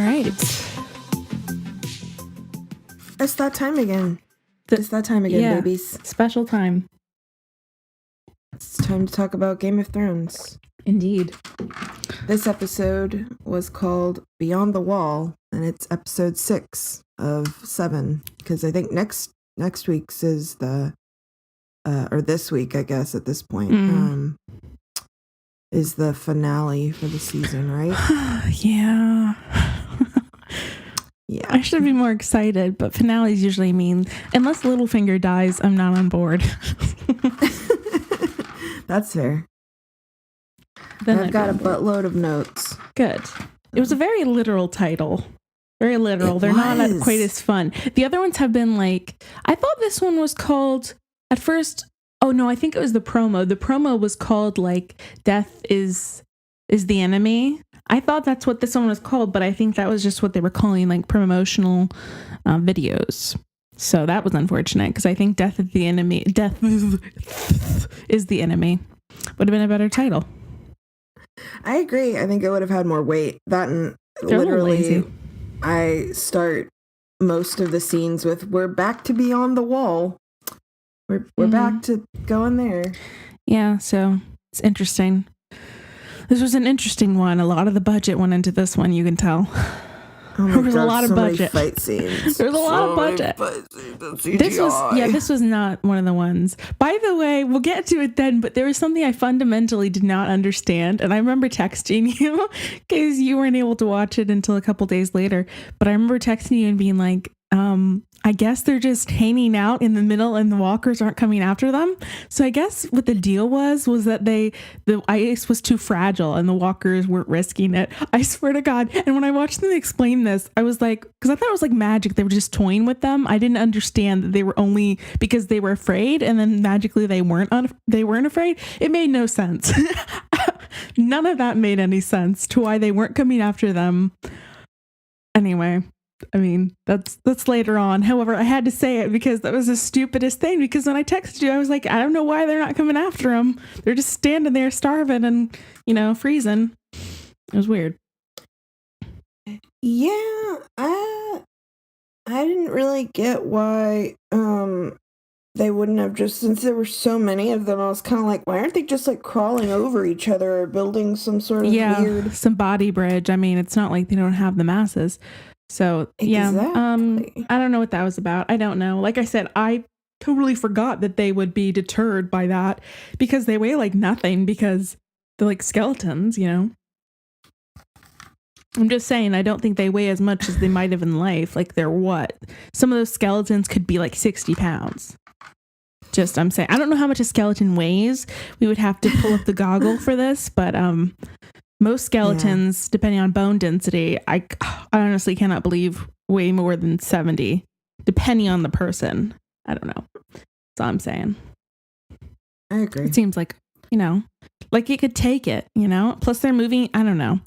right. It's that time again. Babies. Special time. It's time to talk about Game of Thrones. Indeed. This episode was called Beyond the Wall, and it's episode 6 of 7. Because I think next week's is the, or this week, I guess, at this point, is the finale for the season, right? Yeah. Yeah. I should be more excited, but finales usually mean, unless Littlefinger dies, I'm not on board. That's fair. Then I've got a buttload of notes. Good. It was a very literal title. Very literal. They're not quite as fun. The other ones have been like, I thought this one was called, at first, oh no, I think it was the promo. The promo was called like, Death is the Enemy. I thought that's what this one was called, but I think that was just what they were calling like promotional videos. So that was unfortunate because I think Death is the Enemy. Death is the Enemy would have been a better title. I agree. I think it would have had more weight. That and They're literally, I start most of the scenes with "We're back to Beyond the Wall." We're back to going there. Yeah, so it's interesting. This was an interesting one. A lot of the budget went into this one, you can tell. Oh my there was God, a lot of budget. Many fight scenes. There was a lot of budget. This was not one of the ones. By the way, we'll get to it then, but there was something I fundamentally did not understand. And I remember texting you because you weren't able to watch it until a couple days later. But I remember texting you and being like, I guess they're just hanging out in the middle and the walkers aren't coming after them. So I guess what the deal was that the ice was too fragile and the walkers weren't risking it. I swear to God. And when I watched them explain this, I was like, because I thought it was like magic. They were just toying with them. I didn't understand that they were only because they were afraid and then magically they weren't afraid. It made no sense. None of that made any sense to why they weren't coming after them. Anyway. I mean, that's later on. However, I had to say it because that was the stupidest thing. Because when I texted you, I was like, I don't know why they're not coming after them. They're just standing there starving and, freezing. It was weird. Yeah, I didn't really get why they wouldn't have just, since there were so many of them, I was kind of like, why aren't they just like crawling over each other or building some sort of weird... some body bridge. I mean, it's not like they don't have the masses. So, exactly. I don't know what that was about. I don't know. Like I said, I totally forgot that they would be deterred by that because they weigh like nothing because they're like skeletons, I'm just saying, I don't think they weigh as much as they might have in life. Like they're what? Some of those skeletons could be like 60 pounds. I'm saying, I don't know how much a skeleton weighs. We would have to pull up the goggle for this, but, most skeletons, depending on bone density, I honestly cannot believe weigh more than 70, depending on the person. I don't know. That's all I'm saying. I agree. It seems like, like it could take it, Plus they're moving. I don't know.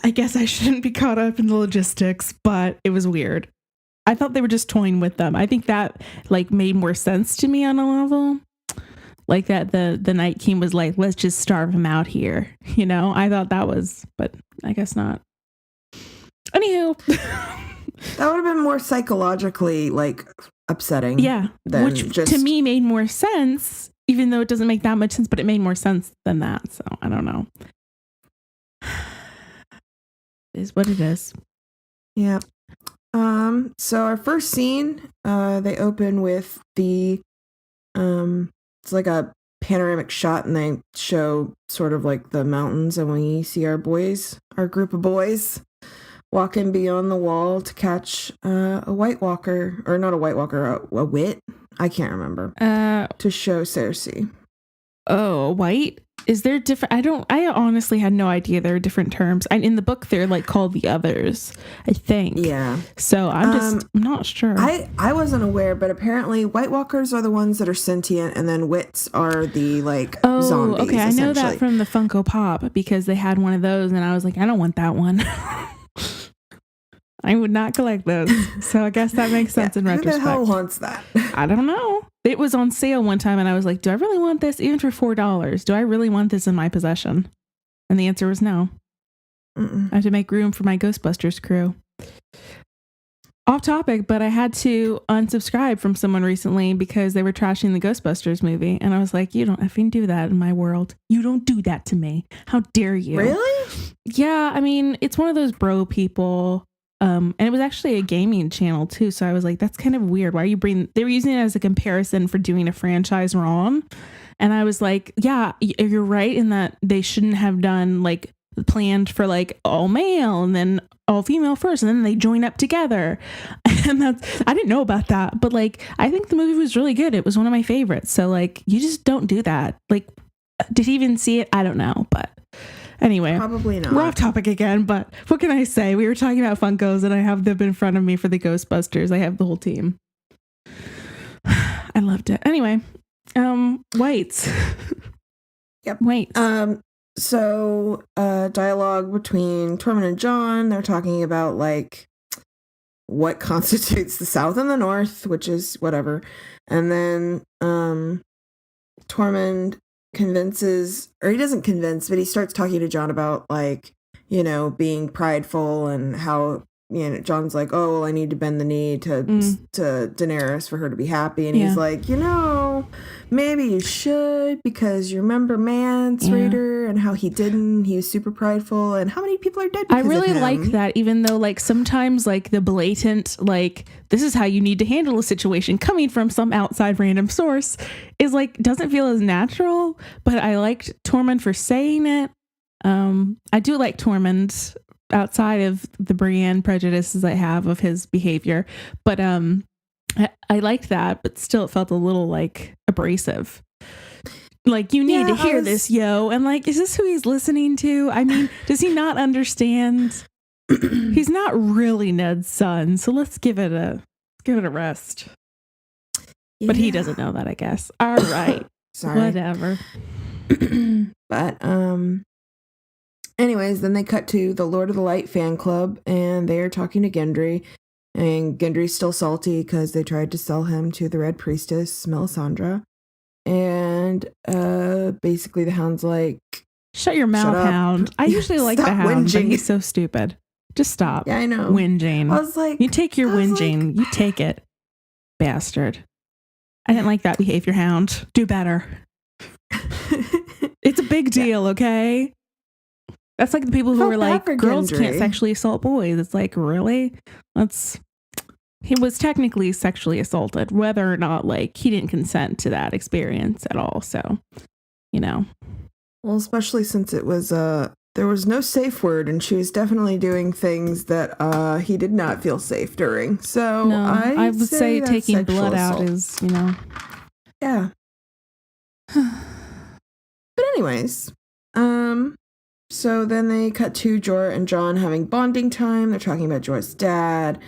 I guess I shouldn't be caught up in the logistics, but it was weird. I thought they were just toying with them. I think that like made more sense to me on a level. Like that the Night King was like, let's just starve him out here. I thought that was, but I guess not. Anywho. That would have been more psychologically like upsetting. Yeah. Which to me made more sense, even though it doesn't make that much sense, but it made more sense than that. So I don't know. It is what it is. Yeah. So our first scene, they open with the it's like a panoramic shot and they show sort of like the mountains and we see our group of boys walking beyond the wall to catch a White Walker, or not a White Walker, a wit. I can't remember. To show Cersei. Oh, white? Is there different? I honestly had no idea there are different terms. And in the book, they're like called the others, I think. Yeah. So I'm not sure. I wasn't aware, but apparently White Walkers are the ones that are sentient and then wits are the zombies. Okay. I know that from the Funko Pop because they had one of those and I was like, I don't want that one. I would not collect those. So I guess that makes sense in retrospect. Who the hell wants that? I don't know. It was on sale one time and I was like, do I really want this? Even for $4, do I really want this in my possession? And the answer was no. I have to make room for my Ghostbusters crew. Off topic, but I had to unsubscribe from someone recently because they were trashing the Ghostbusters movie. And I was like, you don't effing do that in my world. You don't do that to me. How dare you? Really? Yeah. I mean, it's one of those bro people. And it was actually a gaming channel too. So I was like, that's kind of weird. Why are you they were using it as a comparison for doing a franchise wrong. And I was like, yeah, you're right in that they shouldn't have done like planned for like all male and then all female first, and then they join up together. And I didn't know about that, but like, I think the movie was really good. It was one of my favorites. So like, you just don't do that. Like, did he even see it? I don't know, but anyway, probably not. We're off topic again, but what can I say? We were talking about Funkos and I have them in front of me for the Ghostbusters. I have the whole team. I loved it. Anyway, whites. Yep. Whites. So dialogue between Tormund and Jon, they're talking about like what constitutes the South and the North, which is whatever. And then Tormund convinces, or he doesn't convince, but he starts talking to Jon about like, you know, being prideful and how, you know, Jon's like, oh, well, I need to bend the knee to Daenerys for her to be happy. And he's like, you know, maybe you should, because you remember Mance Rayder and how he didn't. He was super prideful, and how many people are dead because I really of him. like that, even though like sometimes like the blatant, like, this is how you need to handle a situation coming from some outside random source is like, doesn't feel as natural. But I liked Tormund for saying it. I do like Tormund outside of the Brienne prejudices I have of his behavior, but I liked that, but still it felt a little like abrasive. Like, you need to hear this, yo. And like, is this who he's listening to? I mean, does he not understand? He's not really Ned's son, so let's give it a rest. Yeah. But he doesn't know that, I guess. All right. Sorry. Whatever. But anyways, then they cut to the Lord of the Light fan club, and they are talking to Gendry. And Gendry's still salty because they tried to sell him to the Red Priestess, Melisandre. And basically the Hound's like, shut your mouth, Hound. I usually like the Hound, whinging. But he's so stupid. Just stop. Yeah, I know. Whinging. I was like, you take your whinging. You take it, bastard. I didn't like that behavior, Hound. Do better. It's a big deal, okay? That's like the people who were like, girls can't sexually assault boys. It's like, really? He was technically sexually assaulted, whether or not like he didn't consent to that experience at all. So, you know. Well, especially since it was there was no safe word, and she was definitely doing things that he did not feel safe during. So no, I would say taking blood out is, you know. Yeah. But anyways, so then they cut to Jorah and Jon having bonding time. They're talking about Jorah's dad,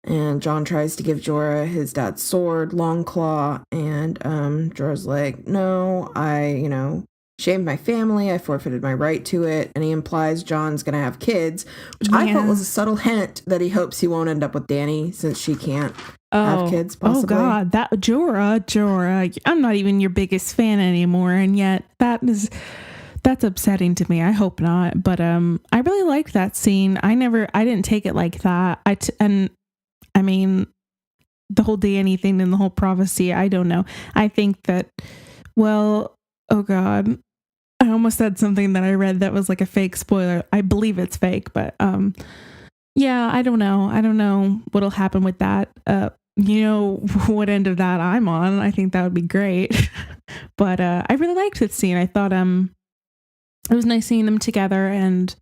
and Jon tries to give Jorah his dad's sword, Longclaw, and Jorah's like, no, I, shamed my family, I forfeited my right to it, and he implies Jon's gonna have kids, which I thought was a subtle hint that he hopes he won't end up with Dany, since she can't have kids, possibly. Oh God, that Jorah, I'm not even your biggest fan anymore, and yet that's upsetting to me. I hope not, but I really liked that scene. I didn't take it like that. I mean, the whole Dany thing and the whole prophecy, I don't know. I think that, well, oh God, I almost said something that I read that was like a fake spoiler. I believe it's fake, but yeah, I don't know. I don't know what'll happen with that. What end of that I'm on. I think that would be great. But I really liked this scene. I thought it was nice seeing them together, and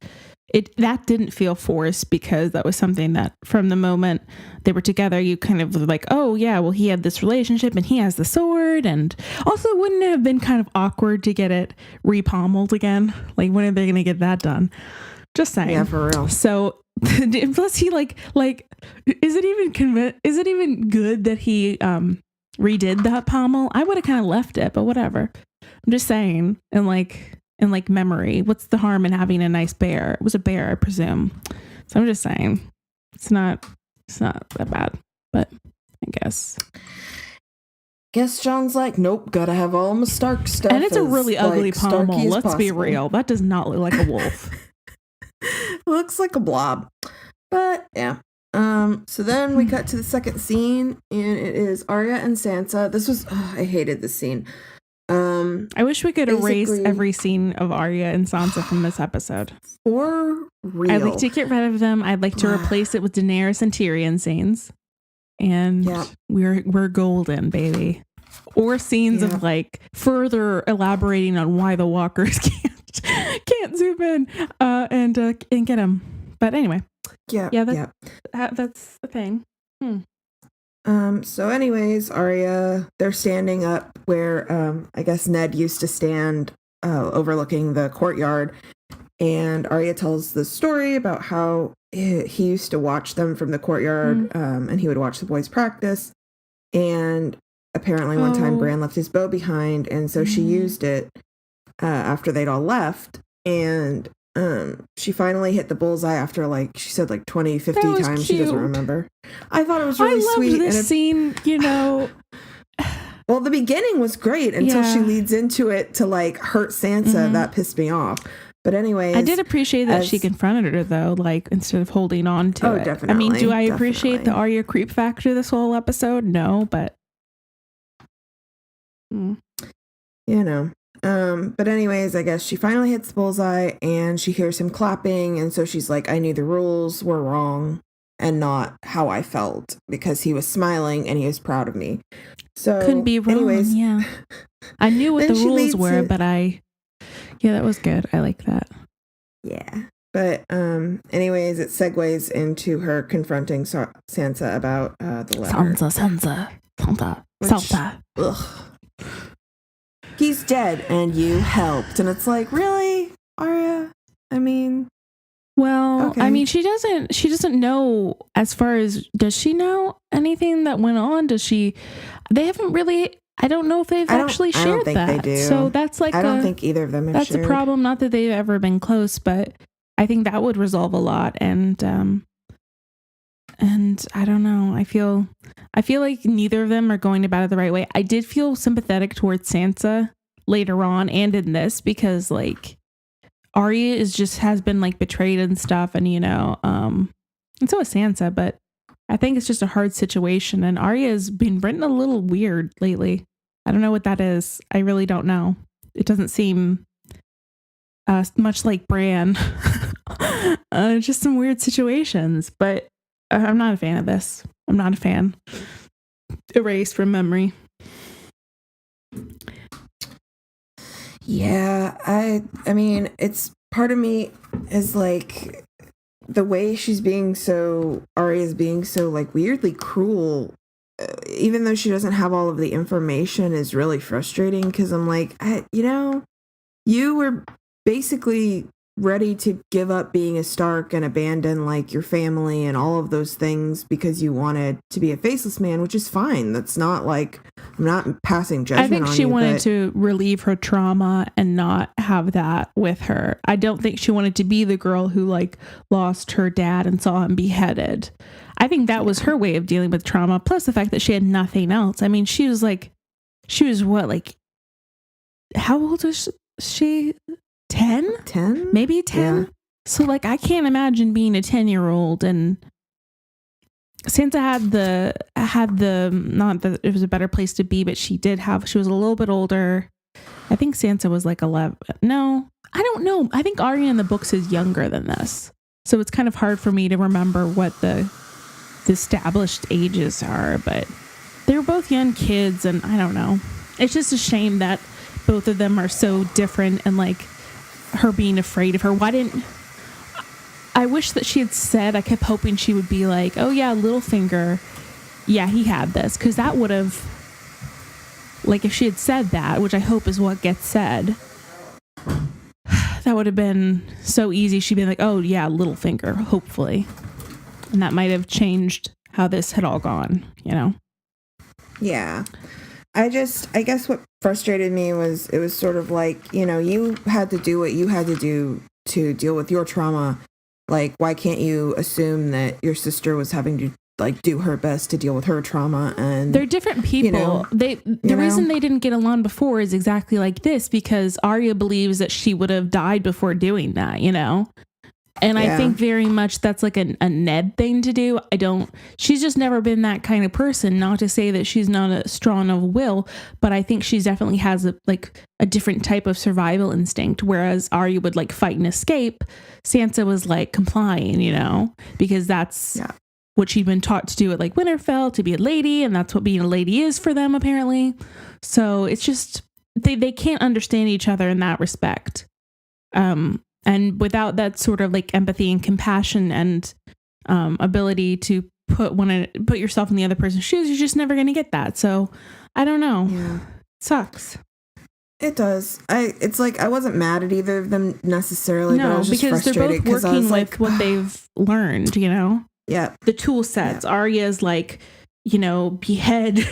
that didn't feel forced, because that was something that from the moment they were together, you kind of like, oh yeah, well, he had this relationship and he has the sword. And also, wouldn't it have been kind of awkward to get it repommeled again? Like, when are they going to get that done? Just saying. Yeah, for real. So plus he like is it even good that he redid that pommel? I would have kind of left it, but whatever. I'm just saying. And like memory, what's the harm in having a nice bear? It was a bear, I presume. So I'm just saying, it's not that bad, but I guess Jon's like, nope, gotta have all my Stark stuff. And it's a really ugly pommel. Let's be real. That does not look like a wolf. Looks like a blob. But yeah. So then we cut to the second scene, and it is Arya and Sansa. This was I hated this scene. I wish we could erase every scene of Arya and Sansa from this episode. For real. I'd like to get rid of them. I'd like to replace it with Daenerys and Tyrion scenes. And we're golden, baby. Or scenes of like further elaborating on why the walkers can't zoom in and get them. But anyway. That's the thing. So anyways, Arya, they're standing up where I guess Ned used to stand overlooking the courtyard, and Arya tells the story about how he used to watch them from the courtyard, and he would watch the boys practice, and apparently one time Bran left his bow behind, and so she used it after they'd all left, and she finally hit the bullseye after, like, she said, like 20, 50 times. Cute. She doesn't remember. I thought it was really sweet. I loved this scene, you know. Well, the beginning was great until she leads into it to, like, hurt Sansa. That pissed me off. But anyways, I did appreciate that she confronted her, though, like, instead of holding on to it. Definitely. I mean, do I appreciate the Arya creep factor this whole episode? No, but... You know. But anyways, I guess she finally hits the bullseye and she hears him clapping, and so she's like, I knew the rules were wrong and not how I felt, because he was smiling and he was proud of me. So couldn't be wrong. Anyways, yeah. I knew what the rules were, but that was good. I like that. Yeah. But anyways, it segues into her confronting Sansa about the letter. Sansa. Ugh. He's dead and you helped. And it's like, really, Arya? I mean, well, okay. I mean, she doesn't know, as far as, does she know anything that went on? They haven't really, I don't know if they've actually shared that. I don't think they do. So that's like, I don't think either of them have shared. That's a problem. Not that they've ever been close, but I think that would resolve a lot. And I don't know. I feel like neither of them are going about it the right way. I did feel sympathetic towards Sansa later on and in this, because like Arya has been like betrayed and stuff, and you know, and so is Sansa, but I think it's just a hard situation, and Arya has been written a little weird lately. I don't know what that is. I really don't know. It doesn't seem much like Bran. Just some weird situations, but I'm not a fan of this. I'm not a fan. Erased from memory. Yeah, I mean, it's part of me is like the way Arya's being so like weirdly cruel, even though she doesn't have all of the information, is really frustrating, because I'm like, you were basically ready to give up being a Stark and abandon like your family and all of those things because you wanted to be a faceless man, which is fine. That's not like, I'm not passing judgment on you. I think she wanted to relieve her trauma and not have that with her. I don't think she wanted to be the girl who like lost her dad and saw him beheaded. I think that was her way of dealing with trauma, plus the fact that she had nothing else. I mean, she was what, like, how old was she? 10? Maybe 10? Yeah. So, like, I can't imagine being a 10-year-old, and Sansa had the, not that it was a better place to be, but she was a little bit older. I think Sansa was like 11. No, I don't know. I think Arya in the books is younger than this. So it's kind of hard for me to remember what the established ages are, but they were both young kids, and I don't know. It's just a shame that both of them are so different, and like, her being afraid of her. I wish that she had said, I kept hoping she would be like, oh yeah, Littlefinger, yeah, he had this, because that would have, like, if she had said that, which I hope is what gets said, that would have been so easy. She'd be like, oh yeah, Littlefinger, hopefully, and that might have changed how this had all gone, you know? Yeah. I guess what frustrated me was, it was sort of like, you know, you had to do what you had to do to deal with your trauma. Like, why can't you assume that your sister was having to like do her best to deal with her trauma? And they're different people. The reason they didn't get along before is exactly like this, because Arya believes that she would have died before doing that, you know? And I think very much that's like a Ned thing to do. She's just never been that kind of person. Not to say that she's not a strong of will, but I think she definitely has a different type of survival instinct. Whereas Arya would like fight and escape. Sansa was like complying, because that's what she'd been taught to do at like Winterfell, to be a lady. And that's what being a lady is for them, apparently. So it's just, they can't understand each other in that respect. And without that sort of like empathy and compassion and ability to put yourself in the other person's shoes, you're just never going to get that. So I don't know. Yeah. It sucks. It does. It's like I wasn't mad at either of them necessarily. No, but I was just because they're both working with what they've learned. Yeah. The tool sets. Yeah. Arya's like, behead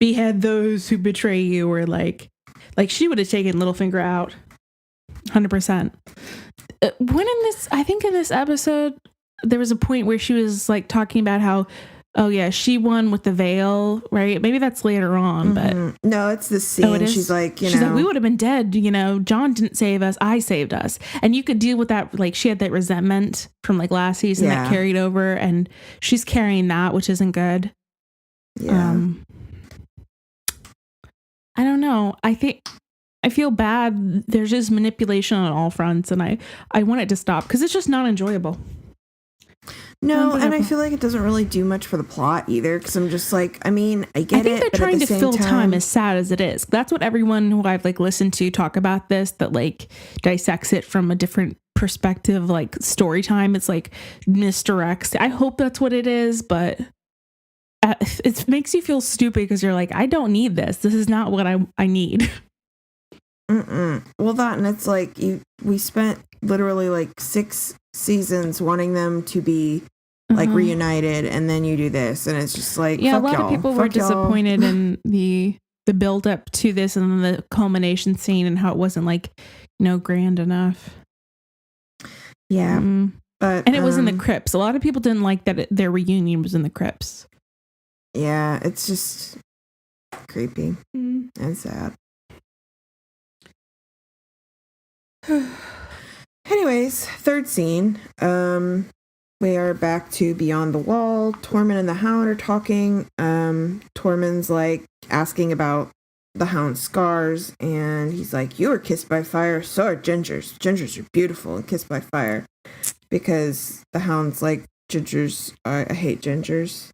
those who betray you, or like she would have taken Littlefinger out. 100%. I think in this episode, there was a point where she was like talking about how, oh yeah, she won with the veil, right? Maybe that's later on, but no, it's the scene. Oh, she's like, she's like, we would have been dead. John didn't save us. I saved us. And you could deal with that. Like she had that resentment from like last season that carried over, and she's carrying that, which isn't good. Yeah. I don't know. I feel bad. There's just manipulation on all fronts, and I want it to stop because it's just not enjoyable. No, and I feel like it doesn't really do much for the plot either, because I'm just like, I get it. I think they're trying to fill time, as sad as it is. That's what everyone who I've like listened to talk about this, that like dissects it from a different perspective, like story time. It's like misdirects. I hope that's what it is, but it makes you feel stupid because you're like, I don't need this. This is not what I need. Well, that, and it's like we spent literally like 6 seasons wanting them to be like reunited, and then you do this, and it's just like, yeah, fuck a lot y'all. of people were disappointed in the build up to this, and then the culmination scene, and how it wasn't like grand enough. Yeah, but and it was in the crypts. A lot of people didn't like that their reunion was in the crypts. Yeah, it's just creepy and sad. Anyways, third scene. We are back to Beyond the Wall. Tormund and the Hound are talking. Tormund's like asking about the Hound's scars, and he's like, "You were kissed by fire, so are Gingers. Gingers are beautiful and kissed by fire." Because the Hound's like, Gingers, I hate Gingers.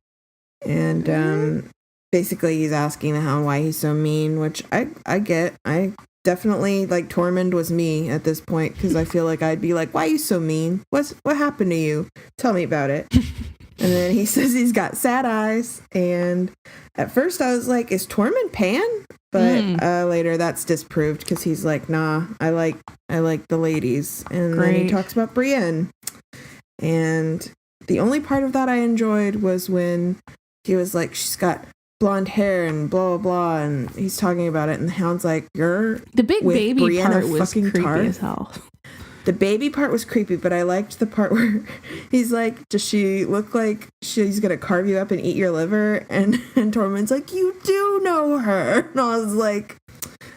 And basically he's asking the Hound why he's so mean, which I get. I definitely, like, Tormund was me at this point, because I feel like I'd be like, why are you so mean? What happened to you? Tell me about it. And then he says he's got sad eyes, and at first I was like, is Tormund Pan? But later that's disproved, because he's like, nah, I like the ladies. And then he talks about Brienne. And the only part of that I enjoyed was when he was like, she's got blonde hair and blah blah blah, and he's talking about it, and the Hound's like, "You're the big with baby Brienne part was creepy tart. as hell." The baby part was creepy, but I liked the part where he's like, "Does she look like she's gonna carve you up and eat your liver?" And Tormund's like, "You do know her." And I was like,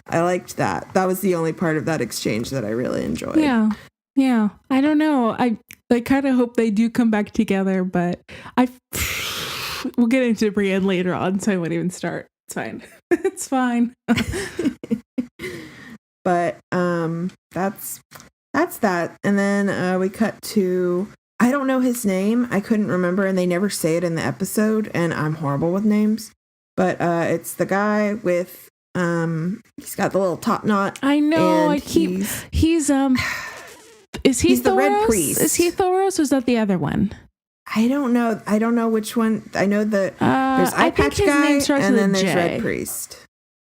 I liked that. That was the only part of that exchange that I really enjoyed. Yeah. I don't know. I kind of hope they do come back together, but we'll get into Brienne later on, so I won't even start. It's fine. It's fine. But that's that. And then we cut to, I don't know his name. I couldn't remember, and they never say it in the episode, and I'm horrible with names. But it's the guy with he's got the little top knot. I know. He's is he he's the Red Priest? Is he Thoros, or is that the other one? I don't know which one. I know that there's Eye Patch Guy, and then there's Red Priest.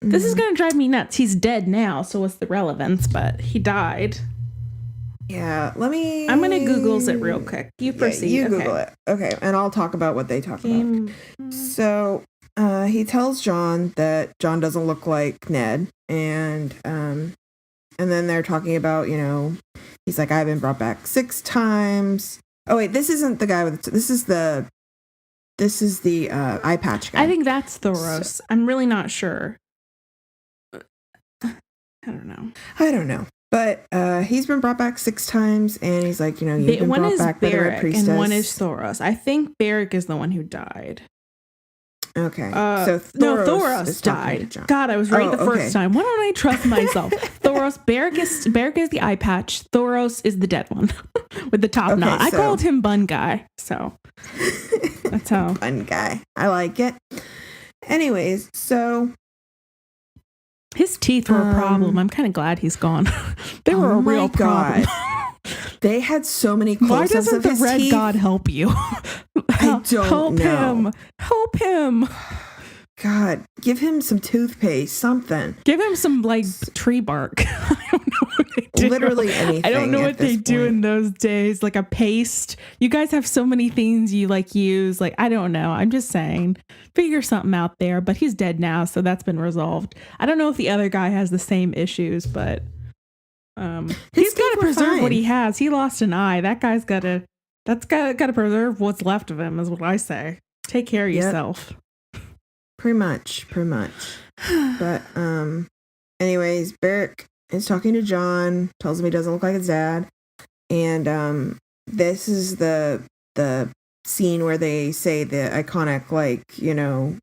This is gonna drive me nuts. He's dead now, so what's the relevance? But he died. Yeah, I'm gonna Google's it real quick. You proceed. You Google it. Okay, and I'll talk about what they talk about. So he tells Jon that Jon doesn't look like Ned, and then they're talking about, he's like, I've been brought back 6 times. Oh wait, this isn't the guy with this is the eye patch guy. I think that's Thoros. So, I'm really not sure. I don't know. But he's been brought back 6 times, and he's like, you've been brought back by the Red Priestess. And one is Thoros. I think Beric is the one who died. Okay. So Thoros died. God, I was right the first time. Why don't I trust myself? Thoros, Beric is the eye patch. Thoros is the dead one with the top knot. I called him Bun Guy. So that's how. Bun Guy. I like it. Anyways, so his teeth were a problem. I'm kind of glad he's gone. They were a real problem. They had so many close-ups of his teeth. Why doesn't the Red God help you? I don't know. Help him. God, give him some toothpaste, something. Give him some, tree bark. I don't know what they do. Literally anything. I don't know what they do in those days. Like a paste. You guys have so many things you, use. I don't know. I'm just saying. Figure something out there. But he's dead now, so that's been resolved. I don't know if the other guy has the same issues, but he's got to preserve what he has. He lost an eye. That guy's got to preserve what's left of him, is what I say. Take care of yourself. Pretty much. But anyways, Beric is talking to Jon, tells him he doesn't look like his dad, and this is the scene where they say the iconic,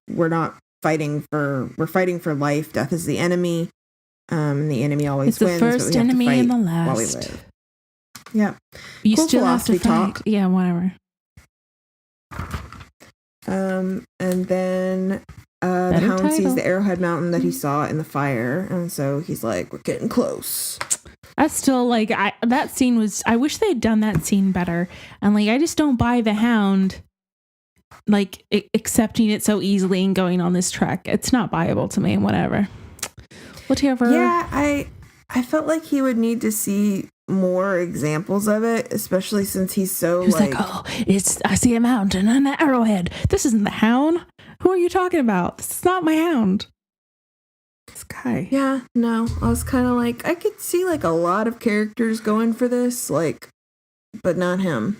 we're fighting for life. Death is the enemy. The enemy always wins. It's the first enemy and the last. While we live. Yeah. You cool still have to fight. Talk. Yeah, whatever. And then the Hound sees the Arrowhead Mountain that he saw in the fire, and so he's like, we're getting close. That's still that scene was, I wish they'd done that scene better. And I just don't buy the Hound accepting it so easily and going on this trek. It's not viable to me. Whatever. Yeah, I felt like he would need to see more examples of it, especially since he's so I see a mountain and an arrowhead. This isn't the Hound. Who are you talking about? This is not my Hound. This guy. Yeah, no. I was kind of I could see a lot of characters going for this, but not him.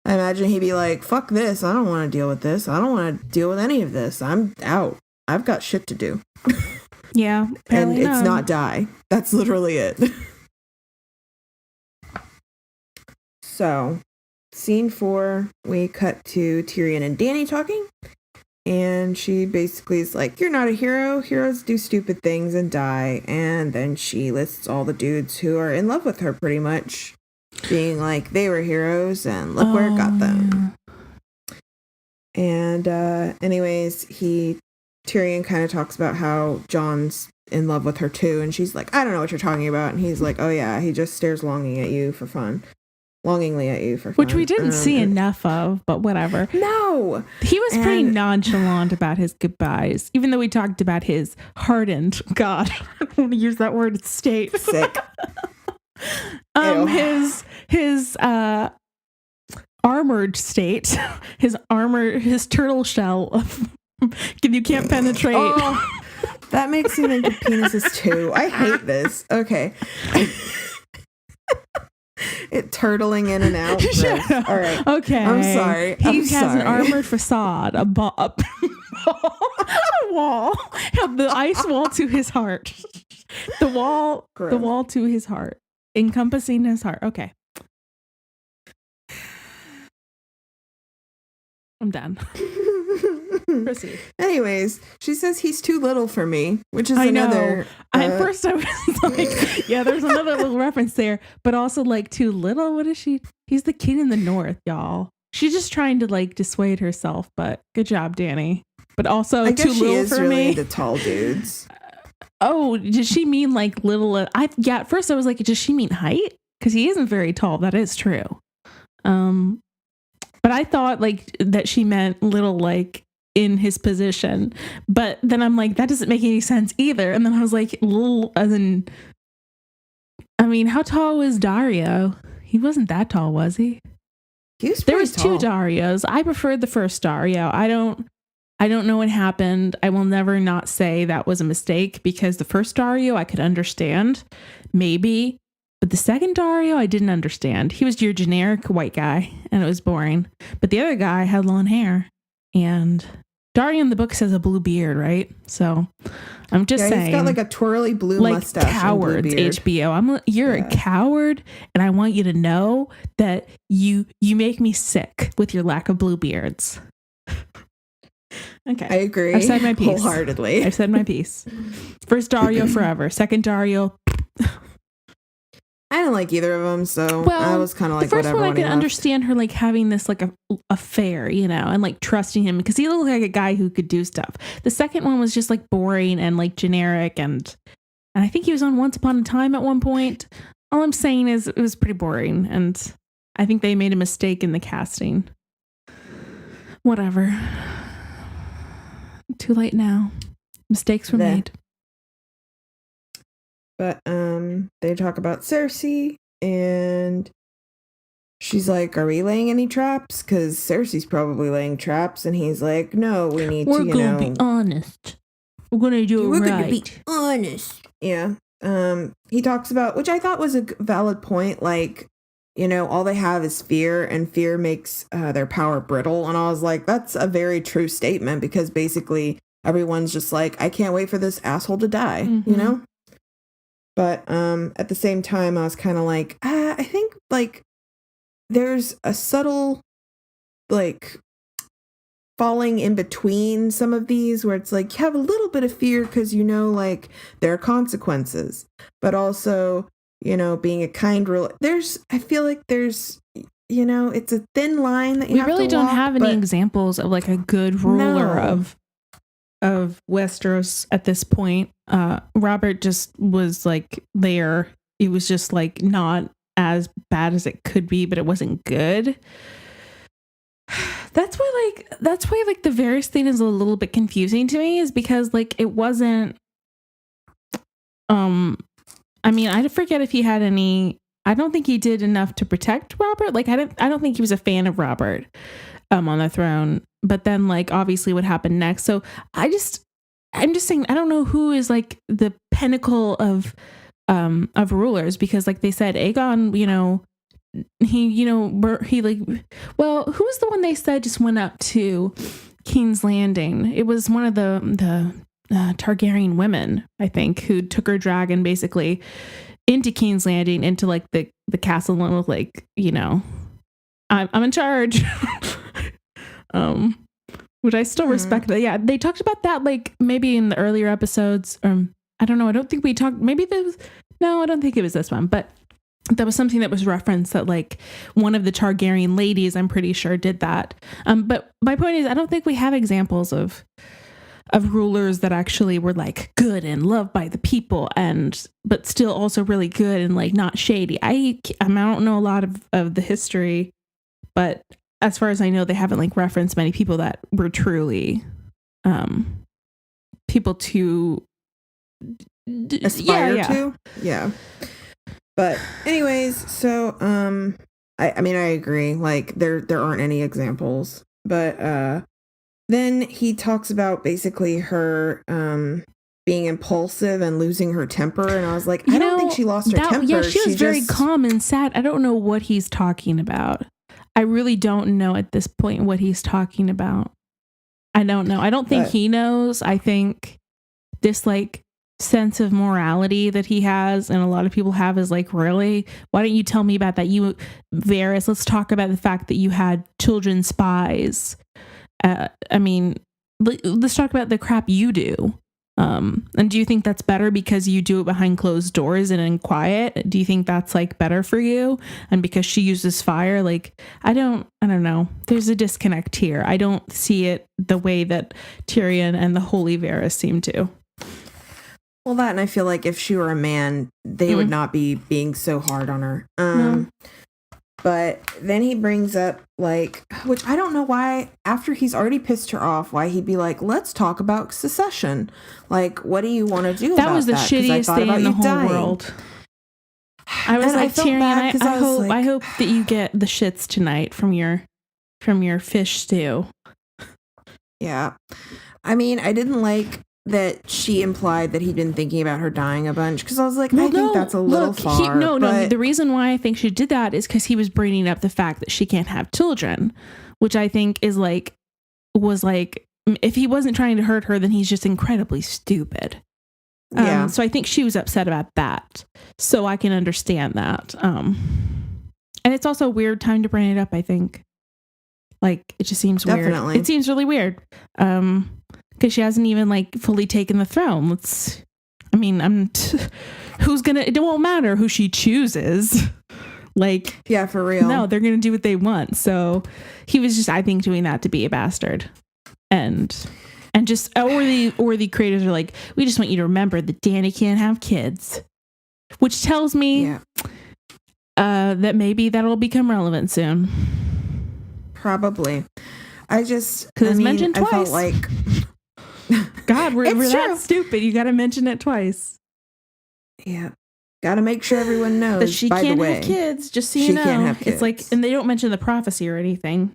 I imagine he'd be like, fuck this. I don't want to deal with this. I don't want to deal with any of this. I'm out. I've got shit to do. Yeah. And it's not die. That's literally it. So, scene 4, we cut to Tyrion and Dany talking. And she basically is like, you're not a hero. Heroes do stupid things and die. And then she lists all the dudes who are in love with her, pretty much. Being like, they were heroes and look where it got them. Yeah. And anyways, Tyrion kind of talks about how Jon's in love with her too, and she's like, I don't know what you're talking about. And he's like, oh yeah, he just stares longingly at you for fun. Which we didn't see enough of, but whatever. No! He was pretty nonchalant about his goodbyes, even though we talked about his hardened, God, I don't want to use that word, state. Sick. His armored state, his turtle shell of you can't penetrate. Oh, that makes me think of penises too. I hate this. Okay. It turtling in and out. Yeah. All right. Okay. I'm sorry. He has an armored facade, a wall, the ice wall to his heart. The wall to his heart, encompassing his heart. Okay. I'm done. Proceed. Anyways, she says he's too little for me, which is another. At first, I was like, yeah, there's another little reference there, but also too little. What is she? He's the king in the north, y'all. She's just trying to dissuade herself, but good job, Dany. But also, I guess too little for really me. The tall dudes. Oh, did she mean little? At first I was like, does she mean height? Because he isn't very tall. That is true. But I thought that she meant little in his position. But then I'm like, that doesn't make any sense either. And then I was like, little as in, how tall was Daario? He wasn't that tall, was he? There was tall. 2 Daarios. I preferred the first Daario. I don't know what happened. I will never not say that was a mistake, because the first Daario I could understand, maybe. But the second Daario, I didn't understand. He was your generic white guy, and it was boring. But the other guy had long hair. And Daario in the books has a blue beard, right? So I'm just saying. He's got like a twirly blue mustache. Cowards, HBO. You're a coward, and I want you to know that you make me sick with your lack of blue beards. Okay. I agree. I've said my piece. Wholeheartedly. I've said my piece. First Dario forever. Second Dario. I didn't like either of them, so I was kind of like, the first whatever. one I can understand her like having this like a affair, you know, and like trusting him because he looked like a guy who could do stuff. The second one was just like boring and like generic, and I think he was on Once Upon a Time at one point. All I'm saying is it was pretty boring, and I think they made a mistake in the casting. Whatever. Too late now. Mistakes were made. But they talk about Cersei, and she's like, are we laying any traps? Because Cersei's probably laying traps, and he's like, no, we need to, We're going to be honest. We're going to do it right. We're going to be honest. Yeah. He talks about, which I thought was a valid point, like, you know, all they have is fear, and fear makes their power brittle. And I was like, that's a very true statement, because basically everyone's just like, I can't wait for this asshole to die, you know? But at the same time, I was kind of like, I think, like, there's a subtle, like, falling in between some of these where it's like, you have a little bit of fear because, you know, like, there are consequences. But also, you know, being a kind ruler. I feel like there's, you know, it's a thin line that you have to walk. We really don't have any examples of, like, a good ruler of Westeros at this point. Robert just was like there. It was just like not as bad as it could be, but it wasn't good. That's why like the Varys thing is a little bit confusing to me, is because like it wasn't I mean, I forget if he had any. I don't think he did enough to protect Robert. Like I don't think he was a fan of Robert on the throne. But then like obviously what happened next. So I'm just saying, I don't know who is like the pinnacle of rulers, because like they said, Aegon, you know, he like, well, who was the one they said just went up to King's Landing? It was one of the Targaryen women, I think, who took her dragon basically into King's Landing, into like the castle, and was like, you know, I'm in charge. Which I still respect. That. Yeah, they talked about that like maybe in the earlier episodes. I don't know. I don't think we talked. Maybe no, I don't think it was this one, but that was something that was referenced, that like one of the Targaryen ladies, I'm pretty sure, did that. But my point is, I don't think we have examples of rulers that actually were like good and loved by the people, but still also really good and like not shady. I don't know a lot of the history, but as far as I know, they haven't like referenced many people that were truly people to aspire to. Yeah. But anyways, so I mean, I agree. Like there aren't any examples, but then he talks about basically her being impulsive and losing her temper, and I was like, I don't think she lost her temper. Yeah, she was very calm and sad. I don't know what he's talking about. I really don't know at this point what he's talking about. I don't know. I don't think he knows. I think this like sense of morality that he has, and a lot of people have, is like, really? Why don't you tell me about that? You, Varys, let's talk about the fact that you had children spies. I mean, let's talk about the crap you do. And do you think that's better because you do it behind closed doors and in quiet? Do you think that's like better for you? And because she uses fire, like, I don't know. There's a disconnect here. I don't see it the way that Tyrion and the Holy Varys seem to. Well, that, and I feel like if she were a man, they would not be being so hard on her. But then he brings up, like, which I don't know why, after he's already pissed her off, why he'd be like, let's talk about secession. Like, what do you want to do about that? That was the shittiest thing in the whole world. I was like, Tyrion, I hope that you get the shits tonight from your fish stew. Yeah. I mean, I didn't like that she implied that he'd been thinking about her dying a bunch, because I was like, I think that's a little far. No, the reason why I think she did that is because he was bringing up the fact that she can't have children, which I think is like, was like, if he wasn't trying to hurt her, then he's just incredibly stupid. Yeah. So I think she was upset about that. So I can understand that. And it's also a weird time to bring it up, I think. Like, it just seems Definitely. weird. It seems really weird. Because she hasn't even, like, fully taken the throne. Who's gonna, it won't matter who she chooses. Like, yeah, for real. No, they're gonna do what they want. So he was just, I think, doing that to be a bastard. And just, or the creators are like, we just want you to remember that Dany can't have kids. Which tells me that maybe that'll become relevant soon. Probably. Because it's mentioned twice. I felt like God, we're that stupid. You got to mention it twice. Yeah. Got to make sure everyone knows that she can't have kids. Just so you know, can't have kids. It's like, and they don't mention the prophecy or anything.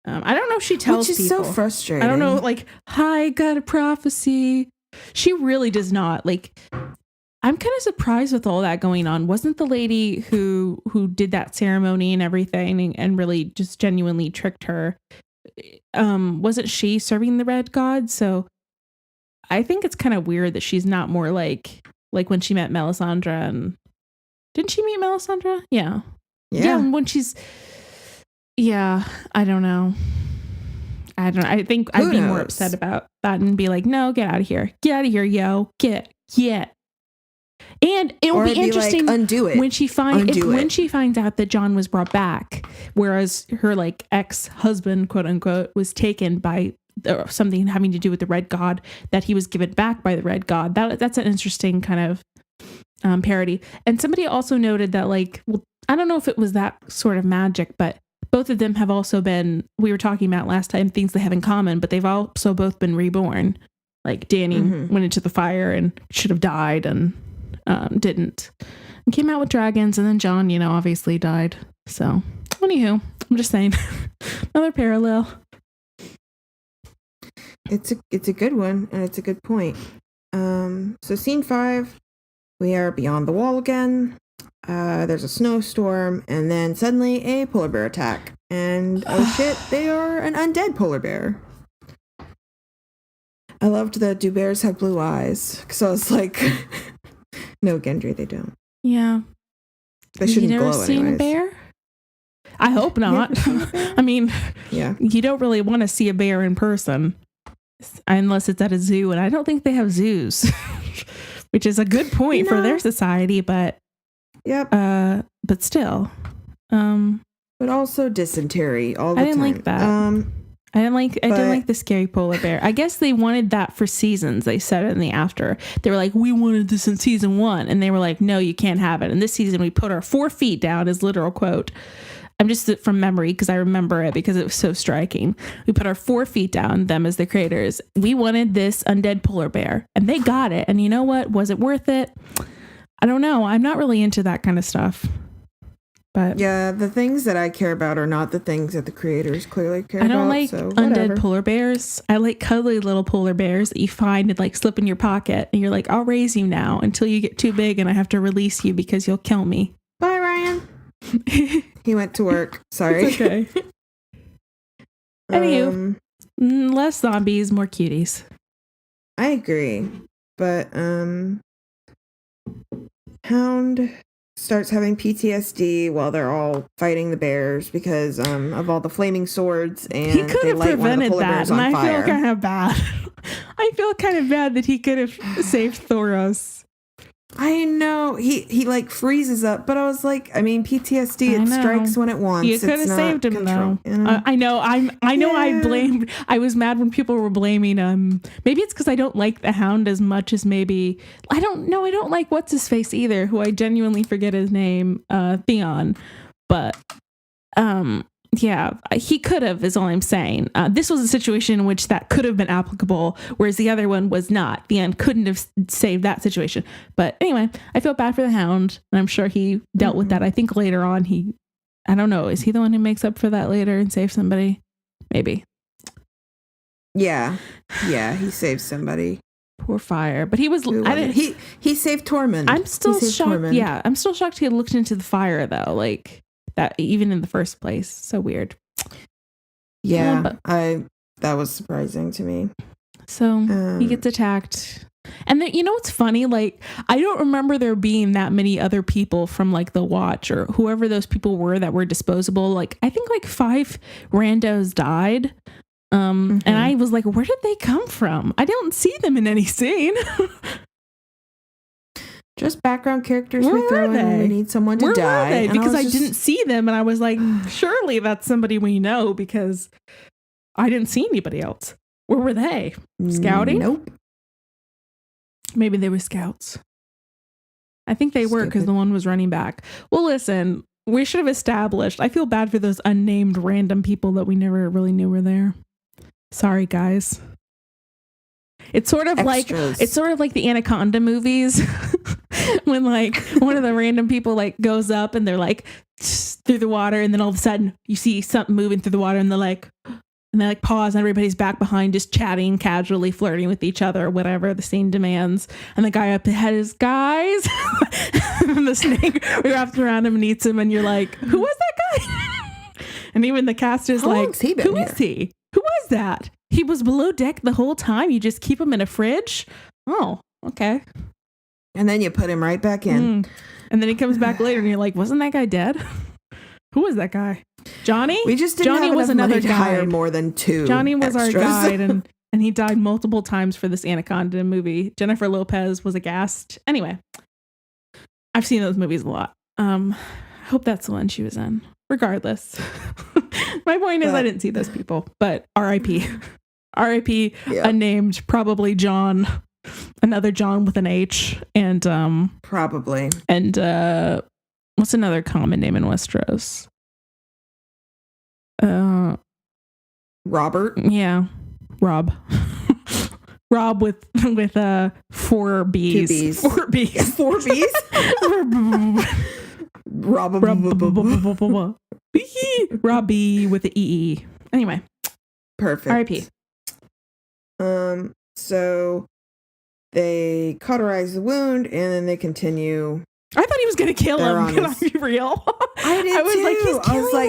I don't know if she tells people. Which is people. So frustrating. I don't know, like, hi, got a prophecy. She really does not. Like, I'm kind of surprised with all that going on. Wasn't the lady who did that ceremony and everything and really just genuinely tricked her, wasn't she serving the Red God? So I think it's kind of weird that she's not more like when she met Melisandre. And didn't she meet Melisandre? Yeah. When she's, I don't know. I think I'd be more upset about that and be like, no, get out of here, yo, get. And it will be interesting, like, undo it when she finds out that Jon was brought back, whereas her, like, ex-husband, quote unquote, was taken by something having to do with the Red God, that he was given back by the Red God. That's an interesting kind of parody. And somebody also noted that, like, well, I don't know if it was that sort of magic, but both of them have also been, we were talking about last time, things they have in common, but they've also both been reborn. Like, Dany went into the fire and should have died and didn't, and came out with dragons, and then Jon, obviously died. So, anywho, I'm just saying, another parallel. It's a good one, and it's a good point. So scene 5, we are beyond the wall again. There's a snowstorm, and then suddenly a polar bear attack. And oh shit, they are an undead polar bear. I loved that do bears have blue eyes? Because I was like, no, Gendry, they don't. Yeah. They shouldn't glow anyways. You never seen a bear? I hope not. I mean, you don't really want to see a bear in person unless it's at a zoo, and I don't think they have zoos, which is a good point for their society, but but still. But also dysentery all the time. I didn't like that. I didn't like the scary polar bear. I guess they wanted that for seasons. They said it in the after. They were like, we wanted this in season 1. And they were like, no, you can't have it. And this season we put our 4 feet down, is literal quote. I'm just from memory because I remember it because it was so striking. We put our 4 feet down, them as the creators. We wanted this undead polar bear, and they got it. And you know what? Was it worth it? I don't know. I'm not really into that kind of stuff. But yeah, the things that I care about are not the things that the creators clearly care about. I don't like undead polar bears. I like cuddly little polar bears that you find and, like, slip in your pocket, and you're like, I'll raise you now until you get too big and I have to release you because you'll kill me. Bye, Ryan. He went to work. Sorry. It's okay. Anywho, less zombies, more cuties. I agree. But Hound starts having PTSD while they're all fighting the bears because of all the flaming swords, and he could have prevented that, and I feel kind of bad. I feel kind of bad that he could have saved Thoros. I know he like freezes up, but I was like, I mean, PTSD, it strikes when it wants. You could have saved him though. You know? I know. I was mad when people were blaming him. Maybe it's because I don't like the Hound as much as maybe I don't know. I don't like what's his face either, who I genuinely forget his name, Theon. But yeah, he could have, is all I'm saying. This was a situation in which that could have been applicable, whereas the other one was not. Theon couldn't have saved that situation. But anyway, I feel bad for the Hound, and I'm sure he dealt with that. I think later on I don't know, is he the one who makes up for that later and saves somebody? Maybe. Yeah, he saved somebody. Poor Fire. But he was... He saved Tormund. I'm still shocked. Tormund. Yeah, I'm still shocked he had looked into the fire, though. Like... that even in the first place. So weird. Yeah, that was surprising to me. So he gets attacked. And then, you know what's funny? Like, I don't remember there being that many other people from like the Watch or whoever those people were that were disposable. Like, I think like 5 randos died. And I was like, where did they come from? I don't see them in any scene. Just background characters we throw in when we need someone to die. Were they? Because I didn't see them, and I was like, surely that's somebody we know because I didn't see anybody else. Where were they? Scouting? Nope. Maybe they were scouts. I think they were because the one was running back. Well, listen, we should have established. I feel bad for those unnamed random people that we never really knew were there. Sorry, guys. It's sort of like the Anaconda movies when like one of the random people like goes up and they're like through the water, and then all of a sudden you see something moving through the water, and they like pause, and everybody's back behind just chatting, casually flirting with each other or whatever the scene demands. And the guy up ahead is, guys, and the snake wraps around him and eats him, and you're like, who was that guy? And even the cast is like, who is he? Who was that? He was below deck the whole time. You just keep him in a fridge? Oh, okay. And then you put him right back in. And then he comes back later and you're like, wasn't that guy dead? Who was that guy? Johnny? We just didn't have enough money to hire more than 2 Johnny was extras. our guide, and he died multiple times for this Anaconda movie. Jennifer Lopez was a guest. Anyway, I've seen those movies a lot. I hope that's the one she was in. Regardless. My point is I didn't see those people, but R.I.P. R.I.P. Unnamed, probably John, another John with an H, and probably. And what's another common name in Westeros? Robert. Yeah, Rob. Rob with 4 B's. 2 B's. 4 B's. 4 B's. Robbie with the EE. Anyway. Perfect. R.I.P. So they cauterize the wound and then they continue. I thought he was going to kill him. Can I be real? I did too.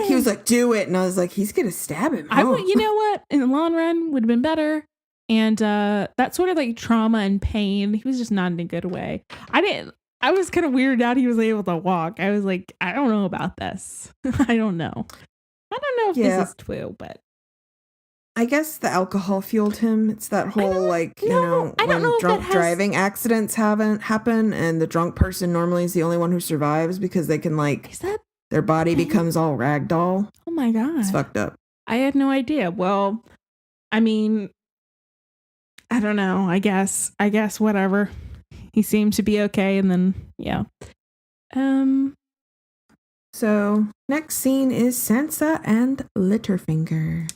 He was like, do it. And I was like, he's going to stab him. You know what? In the long run would have been better. And that sort of like trauma and pain, he was just not in a good way. I was kind of weirded out he was able to walk. I was like, I don't know about this. I don't know if this is true, but I guess the alcohol fueled him. It's that whole when drunk driving accidents happen and the drunk person normally is the only one who survives because they can their body becomes all ragdoll. Oh my God. It's fucked up. I had no idea. Well, I mean, I don't know. I guess whatever. He seemed to be okay, and then yeah. So next scene is Sansa and Littlefinger.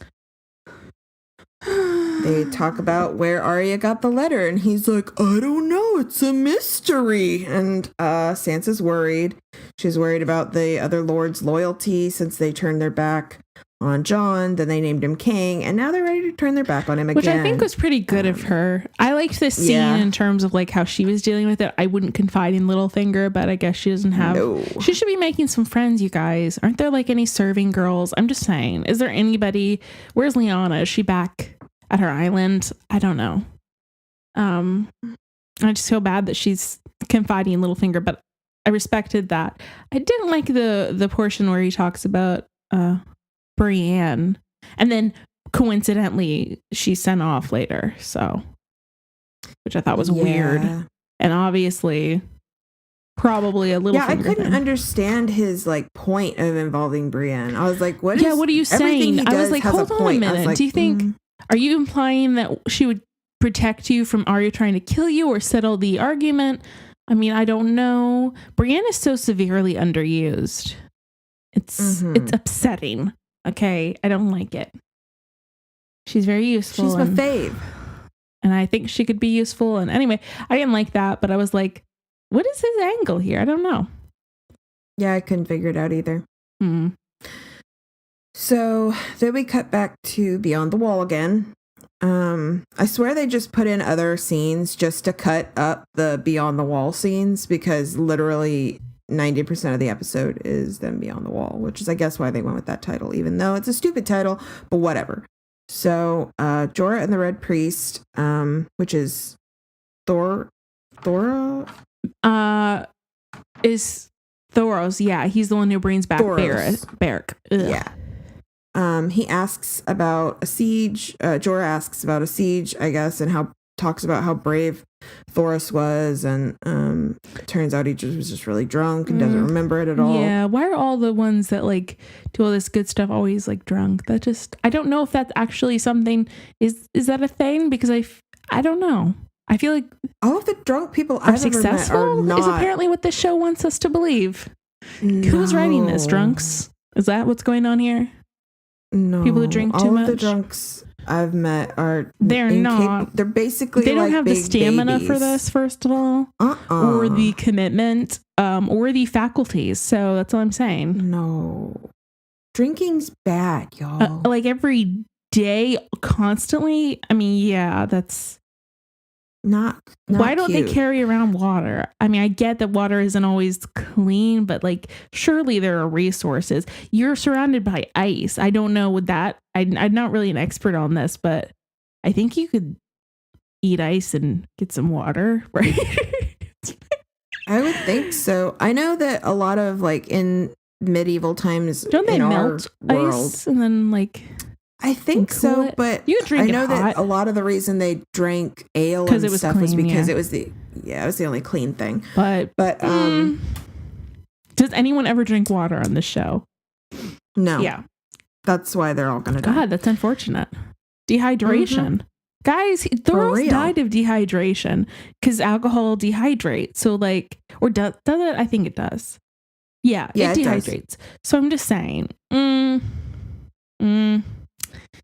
They talk about where Arya got the letter, and he's like, I don't know, it's a mystery. And Sansa's worried. She's worried about the other lords' loyalty since they turned their back on Jon, then they named him king, and now they're ready to turn their back on him again. Which I think was pretty good of her. I liked this scene in terms of like how she was dealing with it. I wouldn't confide in Littlefinger, but I guess she doesn't have... No. She should be making some friends, you guys. Aren't there like any serving girls? I'm just saying. Is there anybody... Where's Lyanna? Is she back at her island? I don't know. I just feel bad that she's confiding in Littlefinger, but I respected that. I didn't like the portion where he talks about Brienne, and then coincidentally she's sent off later, so which I thought was weird, and obviously probably a little I couldn't understand his like point of involving Brienne. I was like, what are you saying? I was like, hold on a minute, like, do you think are you implying that she would protect you from Arya trying to kill you or settle the argument? I mean, I don't know. Brienne is so severely underused. It's upsetting. Okay, I don't like it. She's very useful. She's my fave. And I think she could be useful. And anyway, I didn't like that, but I was like, what is his angle here? I don't know. Yeah, I couldn't figure it out either. So then we cut back to Beyond the Wall again. I swear they just put in other scenes just to cut up the Beyond the Wall scenes because literally 90% of the episode is them Beyond the Wall, which is, I guess, why they went with that title, even though it's a stupid title, but whatever. So, Jorah and the Red Priest, which is Thora? Is Thoros. Yeah, he's the one who brings back Beric. Yeah. He asks about a siege. Jorah asks about a siege, I guess, and talks about how brave Thoros was, and turns out he was just really drunk and doesn't remember it at all. Yeah, why are all the ones that like do all this good stuff always like drunk? That just, I don't know if that's actually something. Is that a thing? Because I don't know. I feel like all of the drunk people are successful. Are not... Is apparently what this show wants us to believe. No. Who's writing this? Drunks? Is that what's going on here? No, people who drink too much. All of the drunks I've met are not. They're basically they don't like have the stamina babies. For this. First of all, or the commitment, or the faculties. So that's what I'm saying. No, drinking's bad, y'all. Like every day, constantly. I mean, yeah, that's. Not why don't cute. They carry around water? I mean, I get that water isn't always clean, but like surely there are resources. You're surrounded by ice. I don't know with that. I'm not really an expert on this, but I think you could eat ice and get some water, right? I would think so. I know that a lot of like in medieval times, don't they melt ice and then like? I think so, but you drink I know it hot. That a lot of the reason they drank ale and stuff was because it was the only clean thing. But does anyone ever drink water on this show? No. Yeah. That's why they're all going to die. God, that's unfortunate. Dehydration. Mm-hmm. Guys, Thoros died of dehydration because alcohol dehydrates. So like, or does it? I think it does. Yeah, it dehydrates. So I'm just saying,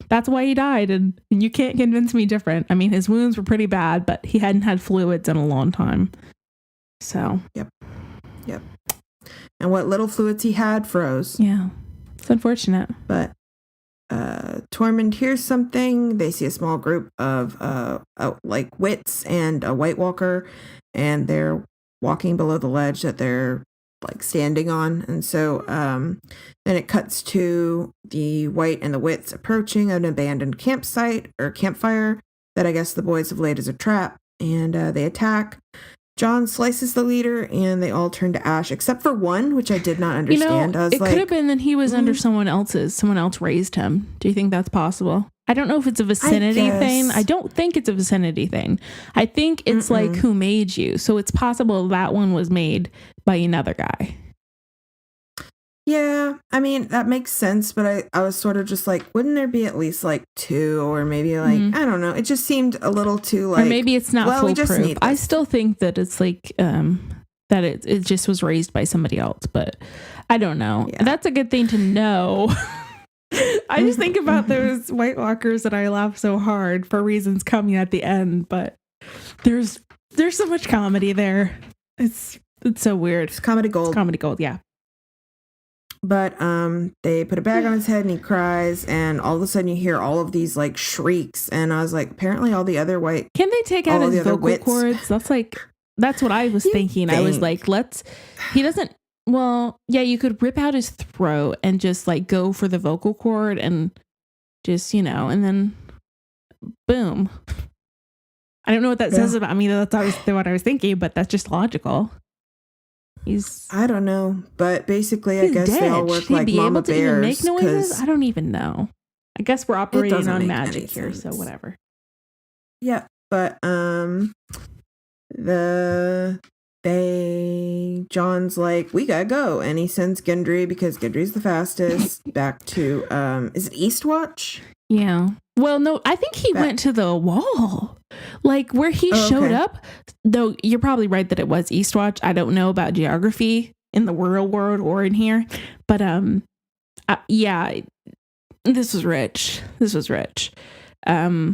that's why he died, and you can't convince me different. I mean, his wounds were pretty bad, but he hadn't had fluids in a long time. So. Yep. And what little fluids he had froze. Yeah. It's unfortunate. But Tormund hears something. They see a small group of like wits and a White Walker, and they're walking below the ledge that they're like standing on. And so then it cuts to the White and the Wits approaching an abandoned campsite or campfire that I guess the boys have laid as a trap, and they attack. Jon slices the leader and they all turn to ash except for one, which I did not understand. I was it could have been that he was under someone else raised him. Do you think that's possible? I don't know if it's a vicinity thing. I don't think it's a vicinity thing. I think it's like who made you. So it's possible that one was made by another guy. Yeah, I mean, that makes sense, but I was sort of just like, wouldn't there be at least like two, or maybe like, I don't know. It just seemed a little too like, or maybe it's not foolproof. I still think that it's like, that it just was raised by somebody else, but I don't know. Yeah. That's a good thing to know. I just think about those White Walkers and I laugh so hard for reasons coming at the end, but there's so much comedy there. It's so weird. It's comedy gold. It's comedy gold, yeah. But they put a bag on his head and he cries, and all of a sudden you hear all of these like shrieks, and I was like, apparently all the other white. Can they take out his vocal cords? That's what I was thinking. I was like, he doesn't. Well, yeah, you could rip out his throat and just like go for the vocal cord and just, and then boom. I don't know what that says about me. That's what I was thinking, but that's just logical. I don't know, but basically, I guess dead. They all work Should like be mama able to bears. Make noises? I don't even know. I guess we're operating on magic here, so whatever. Yeah, but Jon's like, we gotta go, and he sends Gendry because Gendry's the fastest back to is it Eastwatch? Yeah. Well, no, I think he went to the wall. Like where he showed up, though you're probably right that it was Eastwatch. I don't know about geography in the real world or in here, but yeah, this was rich. Yeah,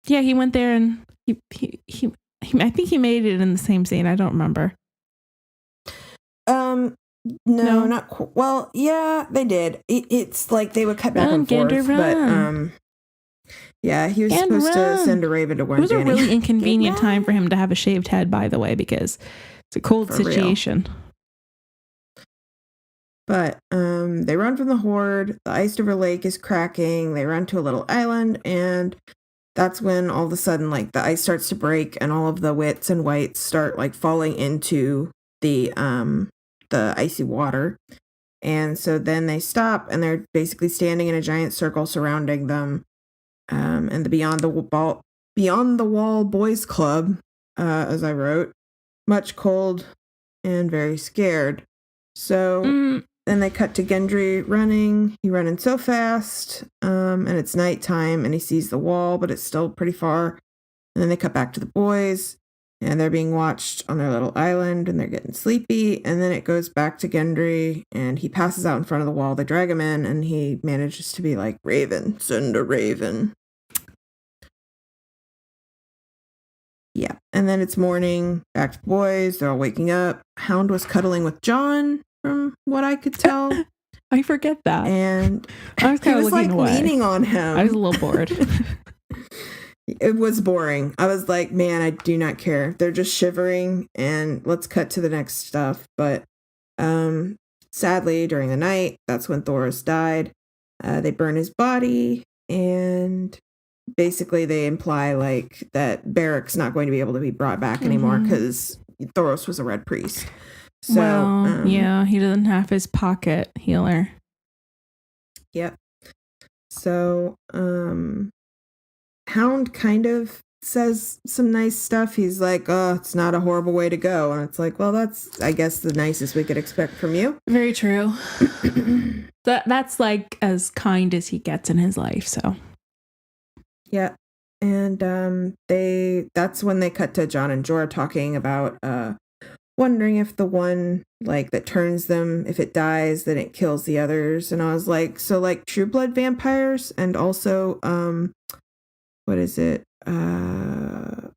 he went there and he I think he made it in the same scene. I don't remember. No, not well. Yeah, they did. It's like they would cut back and forth, but yeah, he was supposed to send a raven to warn Danny. It was a really inconvenient time for him to have a shaved head, by the way, because it's a cold situation. Real. But they run from the horde. The ice over lake is cracking. They run to a little island, and that's when all of a sudden, like, the ice starts to break and all of the wits and whites start, like, falling into the icy water. And so then they stop and they're basically standing in a giant circle surrounding them. And the Beyond the Wall Boys Club, as I wrote, much cold and very scared. So then they cut to Gendry running. He's running so fast, and it's nighttime, and he sees the wall, but it's still pretty far. And then they cut back to the boys, and they're being watched on their little island, and they're getting sleepy. And then it goes back to Gendry, and he passes out in front of the wall. They drag him in, and he manages to be like, "Raven, send a raven." Yeah, and then it's morning, back to the boys, they're all waking up. Hound was cuddling with Jon, from what I could tell. I forget that. And I was kind of looking away. Leaning on him. I was a little bored. It was boring. I was like, man, I do not care. They're just shivering, and let's cut to the next stuff. But sadly, during the night, that's when Thoros died. They burn his body, and basically they imply like that Beric's not going to be able to be brought back anymore because Thoros was a red priest. So yeah, he doesn't have his pocket healer. Yep. So Hound kind of says some nice stuff. He's like, "Oh, it's not a horrible way to go," and it's like, well, that's, I guess, the nicest we could expect from you. Very true. That's like as kind as he gets in his life. So. Yeah. And that's when they cut to Jon and Jorah talking about wondering if the one like that turns them, if it dies, then it kills the others. And I was like, so like True Blood vampires, and also what is it? Oh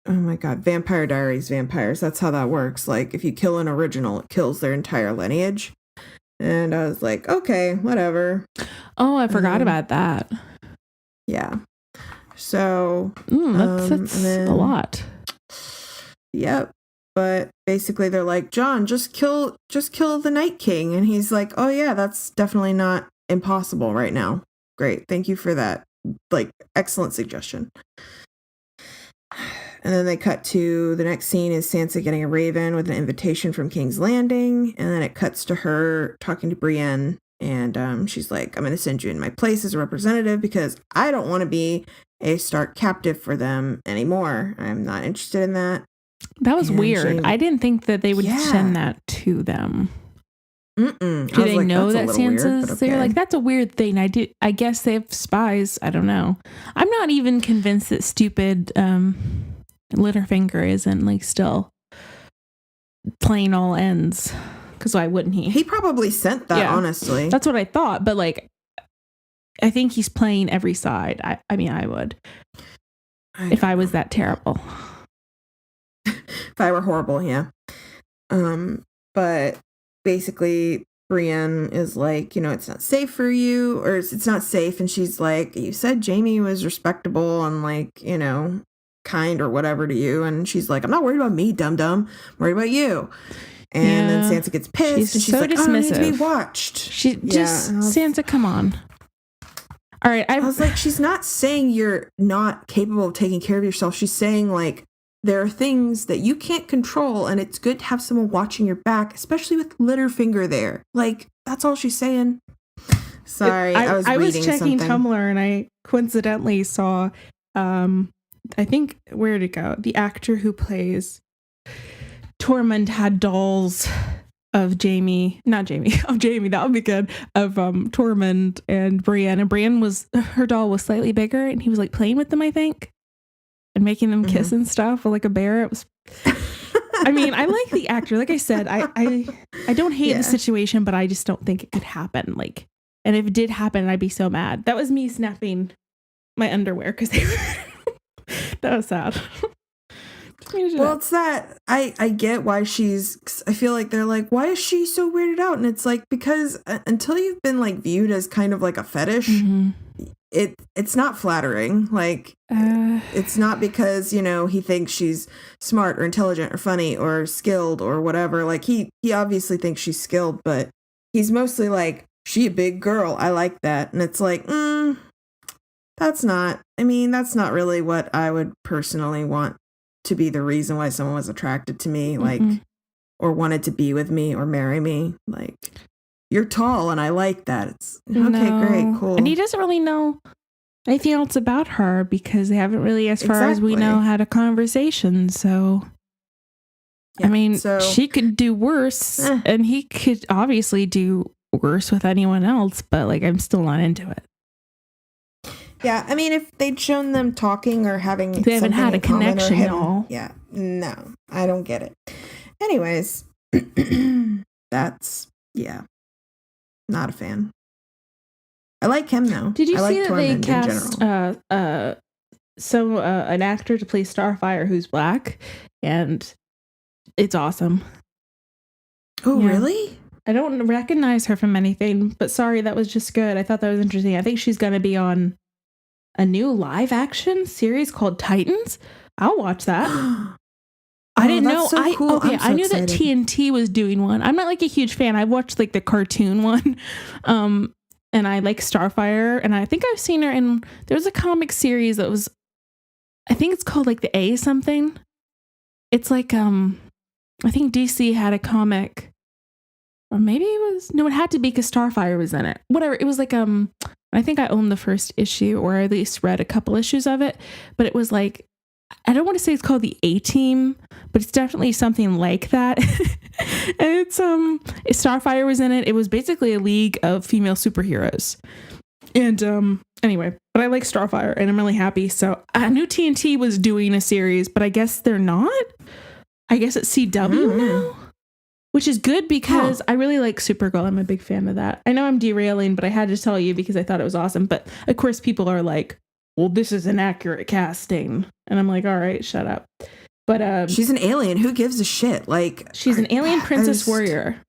my god, Vampire Diaries vampires. That's how that works. Like if you kill an original, it kills their entire lineage. And I was like, okay, whatever. Oh, I forgot about that. Yeah. So that's a lot. Yep. But basically they're like, Jon, just kill the Night King. And he's like, oh yeah, that's definitely not impossible right now. Great. Thank you for that. Like, excellent suggestion. And then they cut to the next scene is Sansa getting a raven with an invitation from King's Landing. And then it cuts to her talking to Brienne. And she's like, I'm going to send you in my place as a representative because I don't want to be a Stark captive for them anymore. I'm not interested in that. That was weird. I didn't think that they would send that to them. Do they know that Sansa's there? Like, that's a weird thing. I guess they have spies. I don't know. I'm not even convinced that stupid Littlefinger isn't like still playing all ends. Because why wouldn't he? He probably sent that, honestly. That's what I thought. But like, I think he's playing every side. I mean, I would. If I was that terrible. If I were horrible, yeah. But basically, Brienne is like, it's not safe for you, or it's not safe. And she's like, you said Jaime was respectable and like, kind or whatever to you. And she's like, I'm not worried about me, dum-dum. I'm worried about you. And then Sansa gets pissed. And she's so like, dismissive. I don't need to be watched. Sansa, come on. All right. I was like, she's not saying you're not capable of taking care of yourself. She's saying like, there are things that you can't control, and it's good to have someone watching your back, especially with Littlefinger there. Like, that's all she's saying. Sorry, I was checking Tumblr, and I coincidentally saw, I think, where'd it go? The actor who plays Tormund had dolls of Jaime, that would be good, of Tormund and Brienne. And Brienne her doll was slightly bigger, and he was like playing with them, I think. And making them kiss and stuff, or like a bear. It was. I mean, I like the actor. Like I said, I don't hate the situation, but I just don't think it could happen. Like, and if it did happen, I'd be so mad. That was me snapping my underwear because that was sad. Well, it's that I get why I feel like they're like, why is she so weirded out? And it's like, because until you've been like viewed as kind of like a fetish, it's not flattering. Like, it's not because, he thinks she's smart or intelligent or funny or skilled or whatever. Like, he obviously thinks she's skilled, but he's mostly like, she a big girl. I like that. And it's like, that's not really what I would personally want to be the reason why someone was attracted to me, like, or wanted to be with me or marry me. Like, you're tall and I like that. It's okay, great, cool. And he doesn't really know anything else about her because they haven't really, as far as we know, had a conversation. So, yeah, I mean, she could do worse and he could obviously do worse with anyone else, but like, I'm still not into it. Yeah, I mean, if they'd shown them talking or having they haven't had a connection at all. Yeah, no, I don't get it. Anyways, that's, yeah, not a fan. I like him though. Did you see that they cast an actor to play Starfire who's black, and it's awesome. Oh, yeah. Really? I don't recognize her from anything, but sorry, that was just good. I thought that was interesting. I think she's going to be on a new live action series called Titans. I'll watch that. I didn't know. So cool. I knew that TNT was doing one. I'm not like a huge fan. I watched like the cartoon one. And I like Starfire, and I think I've seen her in, there was a comic series that was, I think it's called like the A something. It's like, I think DC had a comic, or maybe it had to be because Starfire was in it. Whatever. It was like, I think I owned the first issue, or at least read a couple issues of it, but it was like, I don't want to say it's called the A-Team, but it's definitely something like that. And it's Starfire was in it. It was basically a league of female superheroes. And anyway, but I like Starfire and I'm really happy. So I knew TNT was doing a series, but I guess they're not. I guess it's CW now, which is good because I really like Supergirl. I'm a big fan of that. I know I'm derailing, but I had to tell you because I thought it was awesome. But of course people are like, well, this is inaccurate casting. And I'm like, all right, shut up. But she's an alien. Who gives a shit? Like, she's an alien princess warrior.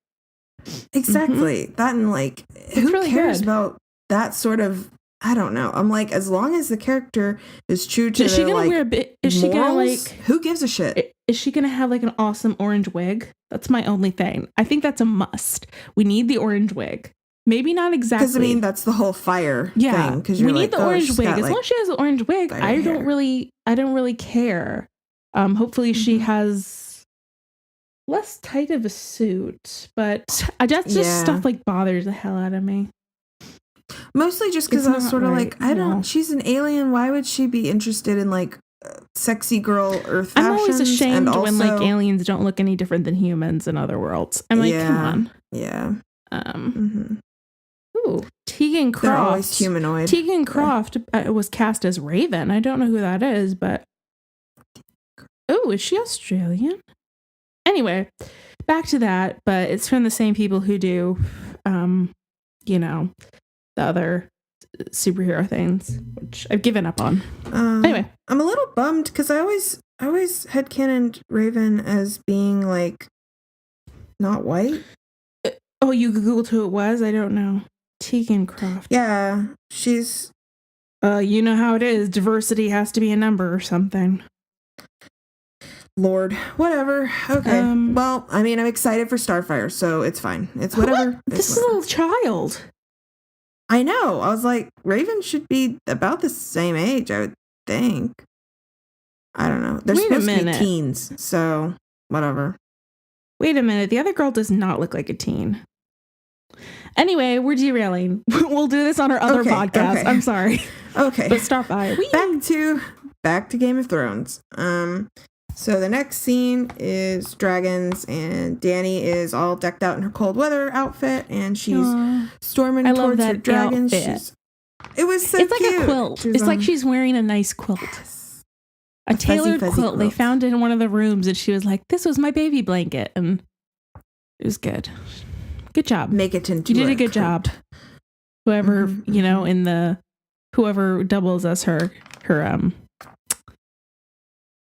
Exactly. That, and like, who really cares about that sort of, I don't know. I'm like, as long as the character is true to their, like, is she gonna morals, who gives a shit? Is she gonna have like an awesome orange wig? That's my only thing. I think that's a must. We need the orange wig. Maybe not exactly. Because I mean, that's the whole fire thing. Because we need the orange wig. As long as she has the orange wig, I don't really care. Hopefully she has less tight of a suit, but that's just stuff like bothers the hell out of me. Mostly just because I was sort of like, she's an alien. Why would she be interested in like sexy girl Earth fashions? I'm always ashamed when like aliens don't look any different than humans in other worlds. I'm like, come on. Yeah. Ooh, Tegan Croft. They're always humanoid. Tegan Croft was cast as Raven. I don't know who that is, but oh, is she Australian? Anyway, back to that, but it's from the same people who do, the other superhero things, which I've given up on. Anyway, I'm a little bummed because I always headcanoned Raven as being like not white. Oh, you Googled who it was? I don't know. Tegan Croft. Yeah, she's. You know how it is. Diversity has to be a number or something. Lord, whatever. Okay. Well, I mean, I'm excited for Starfire, so it's fine. It's whatever. This is a little child. I know. I was like, Raven should be about the same age, I would think. I don't know. They're supposed to be teens, so whatever. Wait a minute. The other girl does not look like a teen. Anyway, we're derailing. We'll do this on our other podcast. Okay. I'm sorry. Okay. But Starfire. Back to Game of Thrones. So the next scene is dragons, and Dany is all decked out in her cold weather outfit, and she's storming towards her dragons. It was so it's cute. Like a quilt. It's like she's wearing a nice quilt. Yes. A tailored quilt. They found it in one of the rooms, and she was like, "This was my baby blanket," and it was good. Good job. Make it into. You did a good job. Whoever whoever doubles as her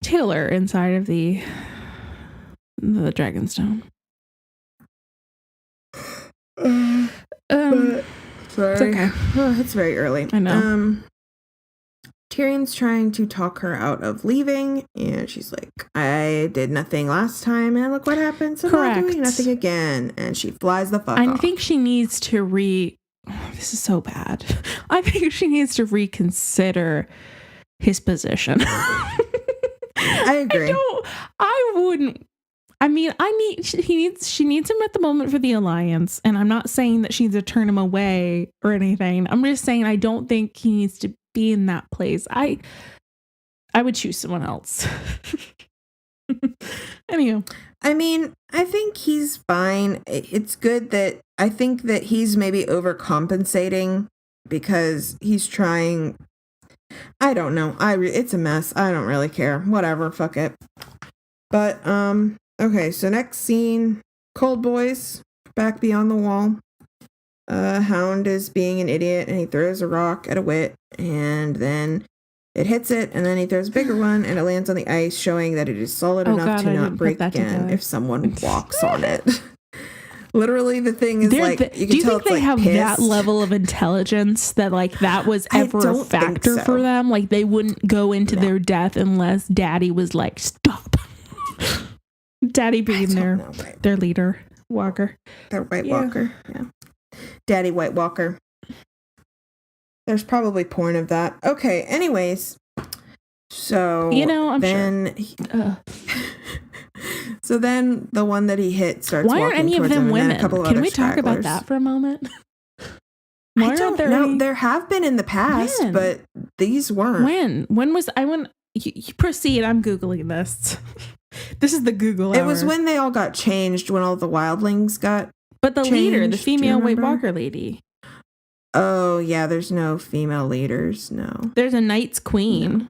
tailor inside of the Dragonstone. Sorry. It's okay. Oh, it's very early. I know. Tyrion's trying to talk her out of leaving, and she's like, I did nothing last time, and look what happened, so I'm not doing nothing again. And she flies the fuck off. I think she needs to this is so bad. I think she needs to reconsider his position. I agree. I wouldn't. I mean, she needs him at the moment for the alliance, and I'm not saying that she needs to turn him away or anything. I'm just saying I don't think he needs to be in that place. I would choose someone else. Anywho. I mean, I think he's fine. It's good that I think that he's maybe overcompensating because he's trying. I don't know. It's a mess. I don't really care. Whatever. Fuck it. But, okay. So next scene, Cold Boys back beyond the wall. Hound is being an idiot and he throws a rock at a wit and then it hits it, and then he throws a bigger one, and it lands on the ice, showing that it is solid enough to not break again if someone walks on it. Literally, the thing is, you can do you tell think they have pissed. that level of intelligence that, that was ever a factor for them? Like, they wouldn't go into their death unless Daddy was like, stop. Daddy being their leader, Walker. Their White Walker, yeah. Daddy White Walker. There's probably porn of that. Okay, anyways. So, I'm then sure. So then the one that he hit starts Why walking aren't any of towards them him, women? Can we talk about that for a moment? I don't know. There have been in the past, but these weren't. When was I when you proceed? I'm Googling this. This is the Google hour. It was when they all got changed, when all the wildlings got But the changed, leader, the female White Walker lady. Oh, yeah, there's no female leaders, no. There's a Knight's Queen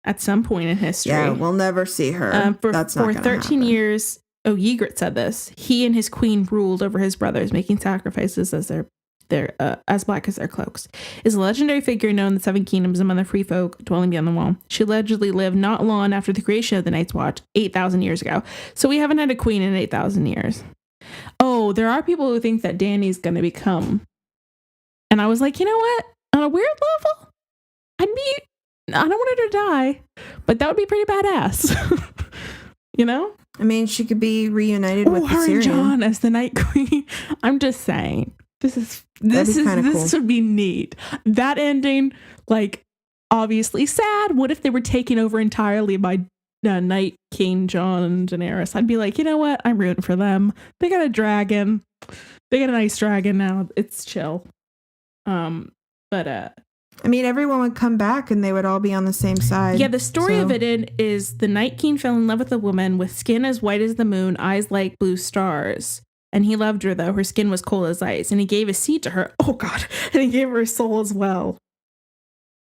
at some point in history. Yeah, we'll never see her. That's not for 13 happen. years, Ygritte said this. He and his queen ruled over his brothers, making sacrifices as as black as their cloaks. Is a legendary figure known in the Seven Kingdoms among the free folk dwelling beyond the wall. She allegedly lived not long after the creation of the Night's Watch, 8,000 years ago. So we haven't had a queen in 8,000 years. Oh, there are people who think that Dany's going to become. And I was like, you know what? On a weird level, I don't want her to die, but that would be pretty badass. You know? I mean, she could be reunited with the her Syrian. and Jon as the Night Queen. I'm just saying, this cool. would be neat. That ending, obviously sad. What if they were taken over entirely by Night King Jon and Daenerys? I'd be like, you know what? I'm rooting for them. They got a dragon. They got a nice dragon now. It's chill. I mean, everyone would come back and they would all be on the same side. Yeah, the story of it is the Night King fell in love with a woman with skin as white as the moon, eyes like blue stars. And he loved her, though. Her skin was cold as ice. And he gave a seed to her. Oh, God. And he gave her a soul as well.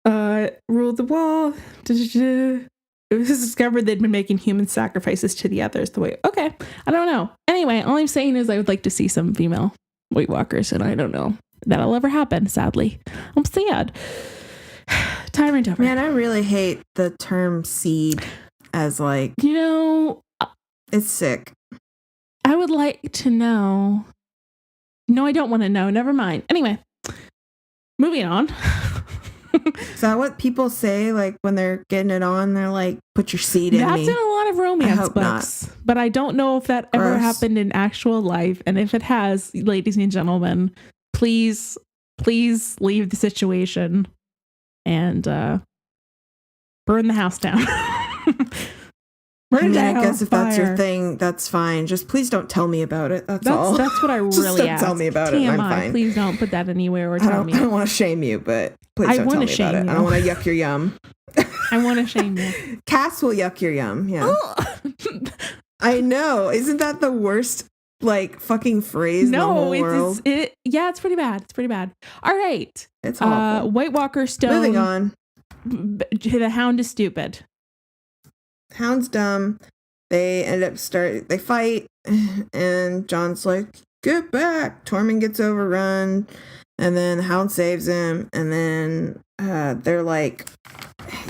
Ruled the wall. It was discovered they'd been making human sacrifices to the others. Okay. I don't know. Anyway, all I'm saying is I would like to see some female White Walkers, and I don't know that'll ever happen, sadly. I'm sad. Tyrant over. Man, I really hate the term seed as it's sick. I would like to know. No, I don't want to know. Never mind. Anyway, moving on. Is that what people say? When they're getting it on, they're like, put your seed in me. That's in a lot of romance books. Not. But I don't know if that ever happened in actual life. And if it has, ladies and gentlemen, please leave the situation and burn the house down. I guess if that's your thing, that's fine. Just please don't tell me about it. That's all. That's what I really ask. Tell me about it. I'm fine. Please don't put that anywhere or tell me. I don't want to shame you, but please don't tell me about it. I don't want to yuck your yum. I want to shame you. Cass will yuck your yum. Yeah. I know. Isn't that the worst fucking phrase in the whole world? It's pretty bad. It's pretty bad. All right. It's awful. White Walker Stone. Moving on. The Hound is stupid. Hound's dumb. They they fight, and Jon's like, get back. Tormund gets overrun, and then the Hound saves him, and then they're like,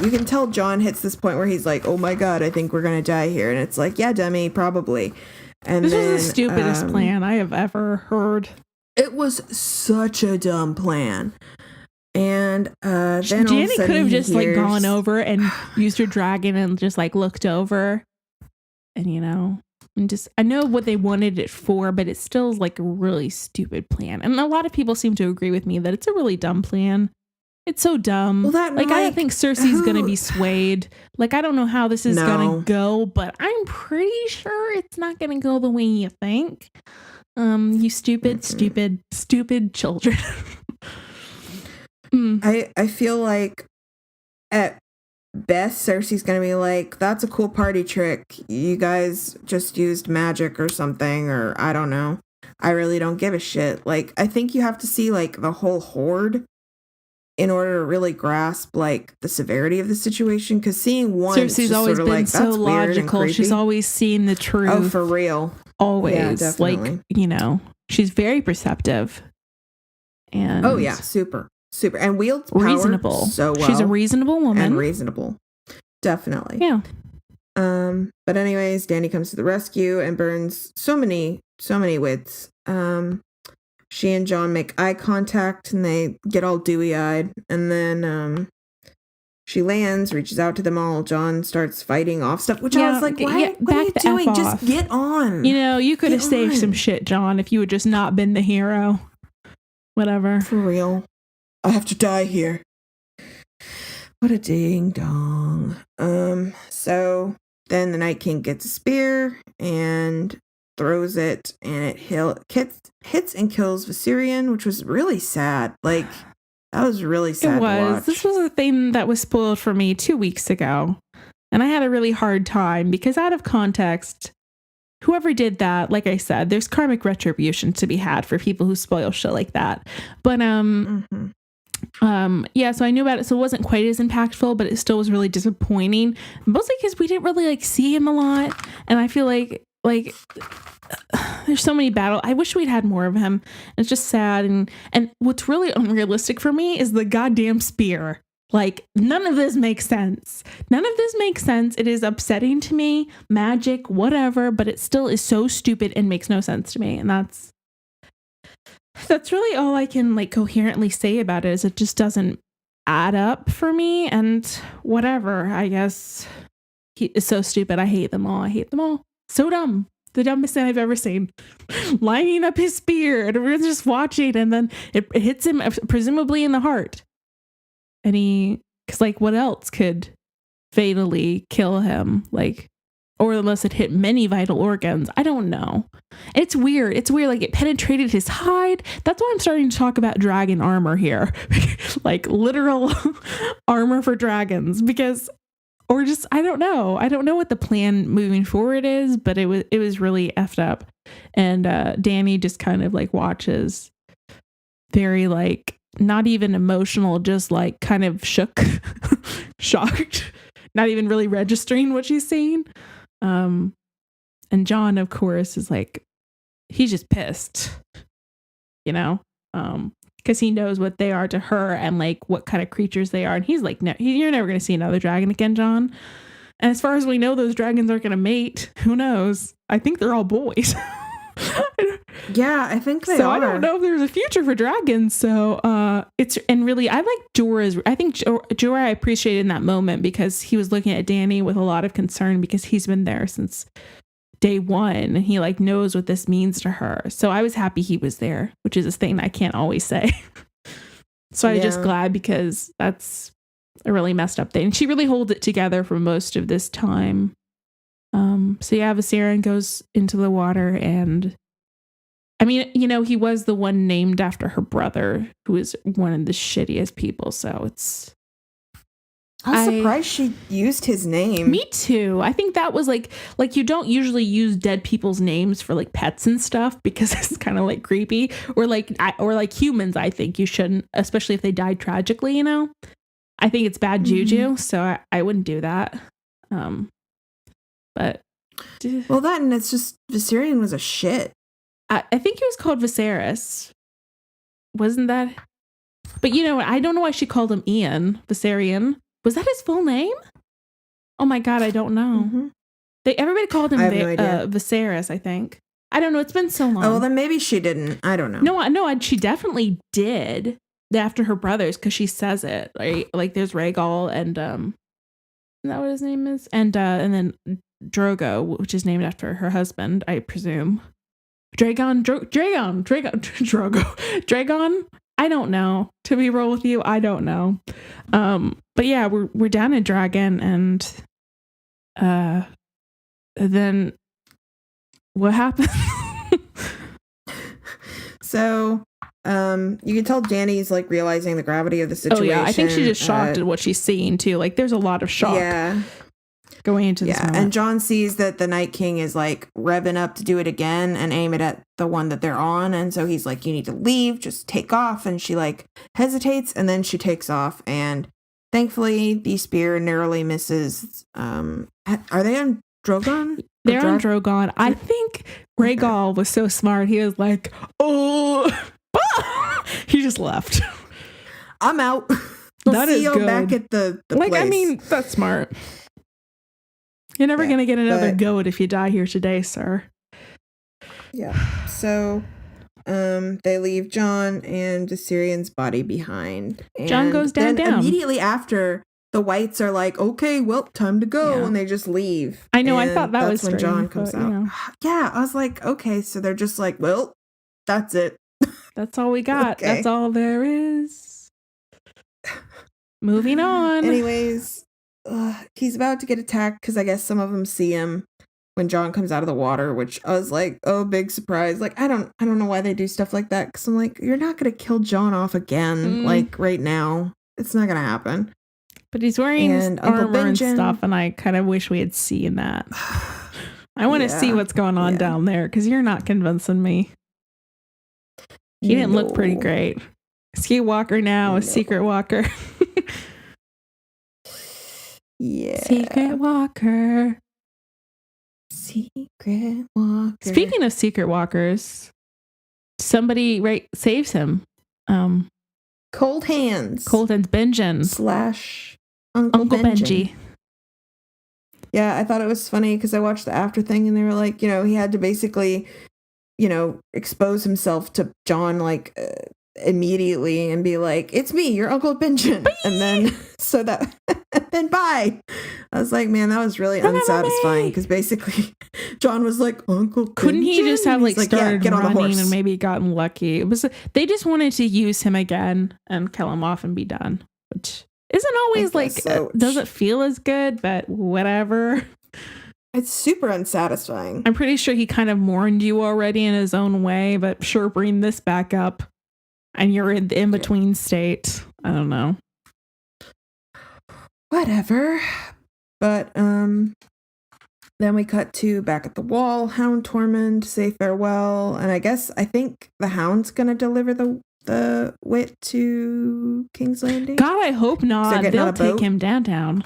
you can tell Jon hits this point where he's like, oh my god, I think we're gonna die here, and it's like, yeah, dummy, probably. And this was the stupidest plan I have ever heard. It was such a dumb plan. And then Dany could have just gone over and used her dragon and just looked over, and I know what they wanted it for, but it still is like a really stupid plan. And a lot of people seem to agree with me that it's a really dumb plan. It's so dumb. Well, I don't think Cersei's going to be swayed. Like, I don't know how this is going to go, but I'm pretty sure it's not going to go the way you think. You stupid children. I feel like at best, Cersei's gonna be like, that's a cool party trick. You guys just used magic or something, or I don't know. I really don't give a shit. Like, I think you have to see like the whole horde in order to really grasp like the severity of the situation. Because seeing one, Cersei's always been like, so logical. She's always seen the truth. Oh, for real. Always. Yeah, definitely. Like, you know, she's very perceptive. And oh yeah, super. And wields power reasonable. So well. She's a reasonable woman. And reasonable. Definitely. Yeah. But anyways, Dany comes to the rescue and burns so many wits. She and Jon make eye contact and they get all dewy-eyed. And then she lands, reaches out to them all. Jon starts fighting off stuff, which I was like, what are you doing? Just get on. You know, you could have saved some shit, Jon, if you had just not been the hero. Whatever. For real. I have to die here. What a ding dong. So then the Night King gets a spear and throws it, and it hits and kills Viserion, which was really sad. Like, that was really sad. It was. To watch. This was a thing that was spoiled for me 2 weeks ago, and I had a really hard time because out of context, whoever did that, like I said, there's karmic retribution to be had for people who spoil shit like that. But yeah, so I knew about it, so it wasn't quite as impactful, but it still was really disappointing, mostly because we didn't really like see him a lot, and I feel like there's so many battles. I wish we'd had more of him. It's just sad, and what's really unrealistic for me is the goddamn spear. Like, none of this makes sense. It is upsetting to me. Magic, whatever, but it still is so stupid and makes no sense to me, and that's really all I can like coherently say about it. Is it just doesn't add up for me, and whatever. I guess it's so stupid. I hate them all. So dumb. The dumbest thing I've ever seen. Lining up his spear, and everyone's just watching, and then it hits him presumably in the heart. And because like, what else could fatally kill him? Like, or unless it hit many vital organs. I don't know. It's weird. Like, it penetrated his hide. That's why I'm starting to talk about dragon armor here. Like, literal armor for dragons. Because, or just, I don't know. I don't know what the plan moving forward is, but it was really effed up. And Dany just kind of like watches, very like, not even emotional, just like kind of shocked, not even really registering what she's seeing. And Jon, of course, is like, he's just pissed, you know, because he knows what they are to her and like what kind of creatures they are. And he's like, no, you're never going to see another dragon again, Jon. And as far as we know, those dragons aren't going to mate. Who knows? I think they're all boys. Yeah, I think they are. So I don't know if there's a future for dragons. So and really, I like Jorah's. I think Jorah I appreciated in that moment because he was looking at Dany with a lot of concern because he's been there since day one and he like knows what this means to her. So I was happy he was there, which is a thing I can't always say. So I'm just glad because that's a really messed up thing. And she really holds it together for most of this time. So yeah, Viserion goes into the water, and I mean, you know, he was the one named after her brother, who is one of the shittiest people. So it's. I'm surprised she used his name. Me too. I think that was like you don't usually use dead people's names for like pets and stuff because it's kind of like creepy, or like humans. I think you shouldn't, especially if they died tragically. You know, I think it's bad juju. So I wouldn't do that. But well, that and it's just Viserion was a shit. I think he was called Viserys. Wasn't that? But you know, I don't know why she called him Ian Viserion. Was that his full name? Oh my God, I don't know. Mm-hmm. Everybody called him Viserys, I think. I don't know. It's been so long. Oh, well, then maybe she didn't. I don't know. No, she definitely did after her brothers because she says it. Right? Like there's Rhaegal and isn't that what his name is? And then Drogo, which is named after her husband, I presume. Drogo. I don't know. To be real with you, I don't know. But yeah, we're down a dragon, and then what happened? So you can tell Dany's like realizing the gravity of the situation. Oh yeah, I think she's just shocked at what she's seeing too. Like there's a lot of shock. Yeah. Going into this moment. And Jon sees that the Night King is like revving up to do it again and aim it at the one that they're on. And so he's like, you need to leave, just take off. And she like hesitates, and then she takes off. And thankfully the spear narrowly misses. Are they on Drogon? They're on Drogon. I think Rhaegal was so smart. He was like, oh, he just left. I'm out. That is good. Back at the like, place. I mean, that's smart. You're never going to get another goat if you die here today, sir. Yeah. So they leave Jon and Viserion's body behind. And Jon goes down. Immediately after, the Whites are like, okay, well, time to go. Yeah. And they just leave. I know. And I thought that was when Jon comes out. You know. Yeah. I was like, okay. So they're just like, well, that's it. That's all we got. Okay. That's all there is. Moving on. Anyways. He's about to get attacked because I guess some of them see him when Jon comes out of the water, which I was like, oh, big surprise. Like, I don't know why they do stuff like that, because I'm like, you're not going to kill Jon off again, like right now. It's not going to happen. But he's wearing armor and stuff, and I kind of wish we had seen that. I want to see what's going on down there, because you're not convincing me. He didn't look pretty great. Is he a walker now? A secret walker? Yeah. Secret walker. Speaking of secret walkers, somebody saves him. Cold Hands. Benjen / Uncle Benji. Yeah, I thought it was funny because I watched the after thing and they were like, you know, he had to basically, you know, expose himself to Jon like immediately and be like, it's me, your Uncle Benjen. And then so that then bye. I was like, man, that was really unsatisfying because basically Jon was like, Uncle couldn't Benjen? He just have like started get running and maybe gotten lucky? It was they just wanted to use him again and kill him off and be done, which isn't always like so. Doesn't feel as good, but whatever. It's super unsatisfying. I'm pretty sure he kind of mourned you already in his own way, but sure, bring this back up and you're in the in-between state. I don't know. Whatever. But then we cut to back at the wall. Hound Tormund say farewell, and I think the Hound's gonna deliver the wit to King's Landing. God, I hope not. They'll take him downtown.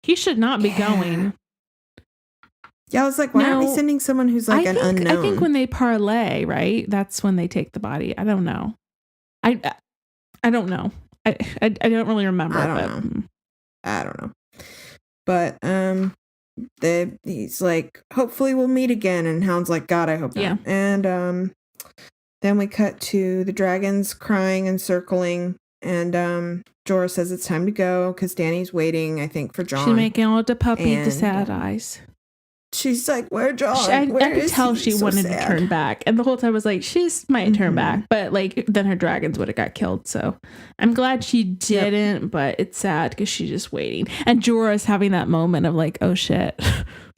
He should not be going. Yeah, I was like, why aren't we sending someone who's like an unknown? I think when they parlay, right? That's when they take the body. I don't know. I don't know. I don't really remember. I don't know. But he's like, hopefully we'll meet again. And Hound's like, God, I hope not. Yeah. And then we cut to the dragons crying and circling. And Jorah says it's time to go because Dany's waiting, I think, for Jon. She's making all the puppy the sad eyes. She's like, where Jon? I could tell she wanted to turn back. And the whole time I was like, she's might turn back. But like, then her dragons would have got killed. So I'm glad she didn't. But it's sad because she's just waiting. And Jorah's having that moment of like, oh shit,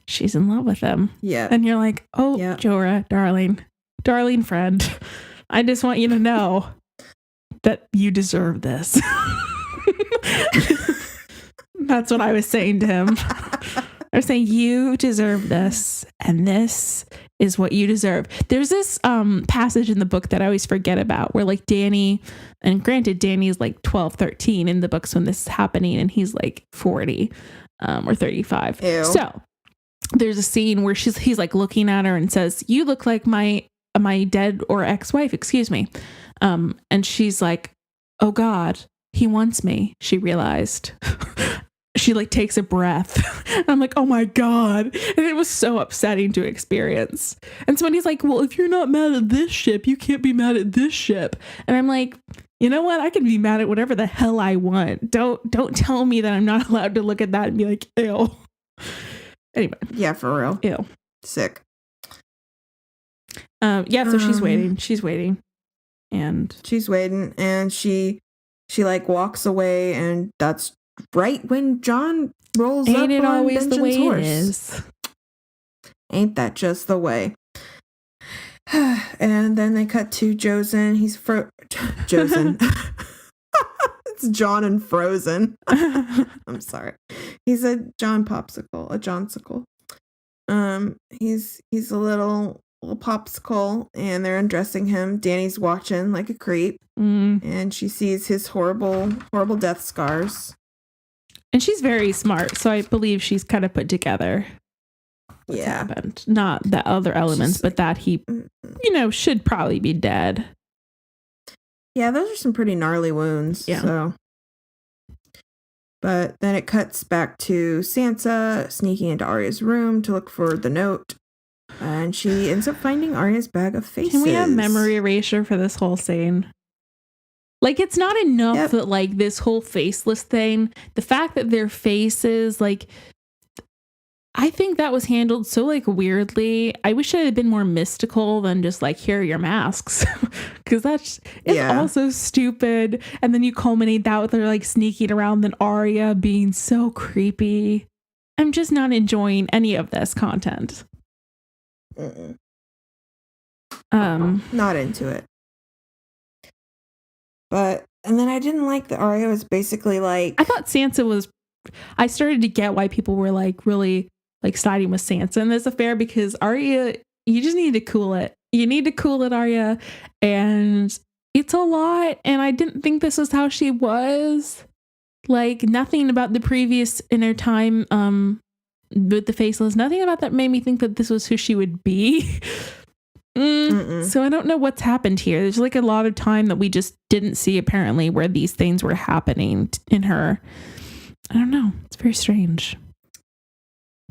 she's in love with him. Yeah. And you're like, oh, Jorah, darling friend, I just want you to know that you deserve this. That's what I was saying to him. I was saying, you deserve this, and this is what you deserve. There's this passage in the book that I always forget about where like Dany, and granted Dany is like 12, 13 in the books when this is happening, and he's like 40 or 35. Ew. So there's a scene where he's like looking at her and says, you look like my dead or ex-wife, excuse me. And she's like, oh God, he wants me, she realized. She like takes a breath. And I'm like, oh my God. And it was so upsetting to experience. And so when he's like, well, if you're not mad at this ship, you can't be mad at this ship. And I'm like, you know what? I can be mad at whatever the hell I want. Don't tell me that I'm not allowed to look at that and be like, ew. Anyway. Yeah, for real. Ew. Sick. So she's waiting. And she's waiting, and she like walks away, and that's right when John rolls up on Benjamin's horse. It is. Ain't that just the way? And then they cut to Josen. He's Josen. It's John and Frozen. I'm sorry. He's a John popsicle, a Johnsicle. He's a little popsicle, and they're undressing him. Danny's watching like a creep, and she sees his horrible death scars. And she's very smart, so I believe she's kind of put together what's happened. Not the other elements, but that he, should probably be dead. Yeah, those are some pretty gnarly wounds. Yeah. So. But then it cuts back to Sansa sneaking into Arya's room to look for the note. And she ends up finding Arya's bag of faces. Can we have memory erasure for this whole scene? Like, it's not enough that, like, this whole faceless thing, the fact that their faces, like, I think that was handled so, like, weirdly. I wish it had been more mystical than just, like, here are your masks. Because it's also stupid. And then you culminate that with her, like, sneaking around and Arya being so creepy. I'm just not enjoying any of this content. Not into it. And then I didn't like that Arya was basically like... I thought Sansa was... I started to get why people were, like, really... like siding with Sansa in this affair, because Arya, you just need to cool it. You need to cool it, Arya. And it's a lot. And I didn't think this was how she was. Like, nothing about the previous inner time with the faceless, nothing about that made me think that this was who she would be. So I don't know what's happened here. There's like a lot of time that we just didn't see, apparently, where these things were happening in her. I don't know. It's very strange.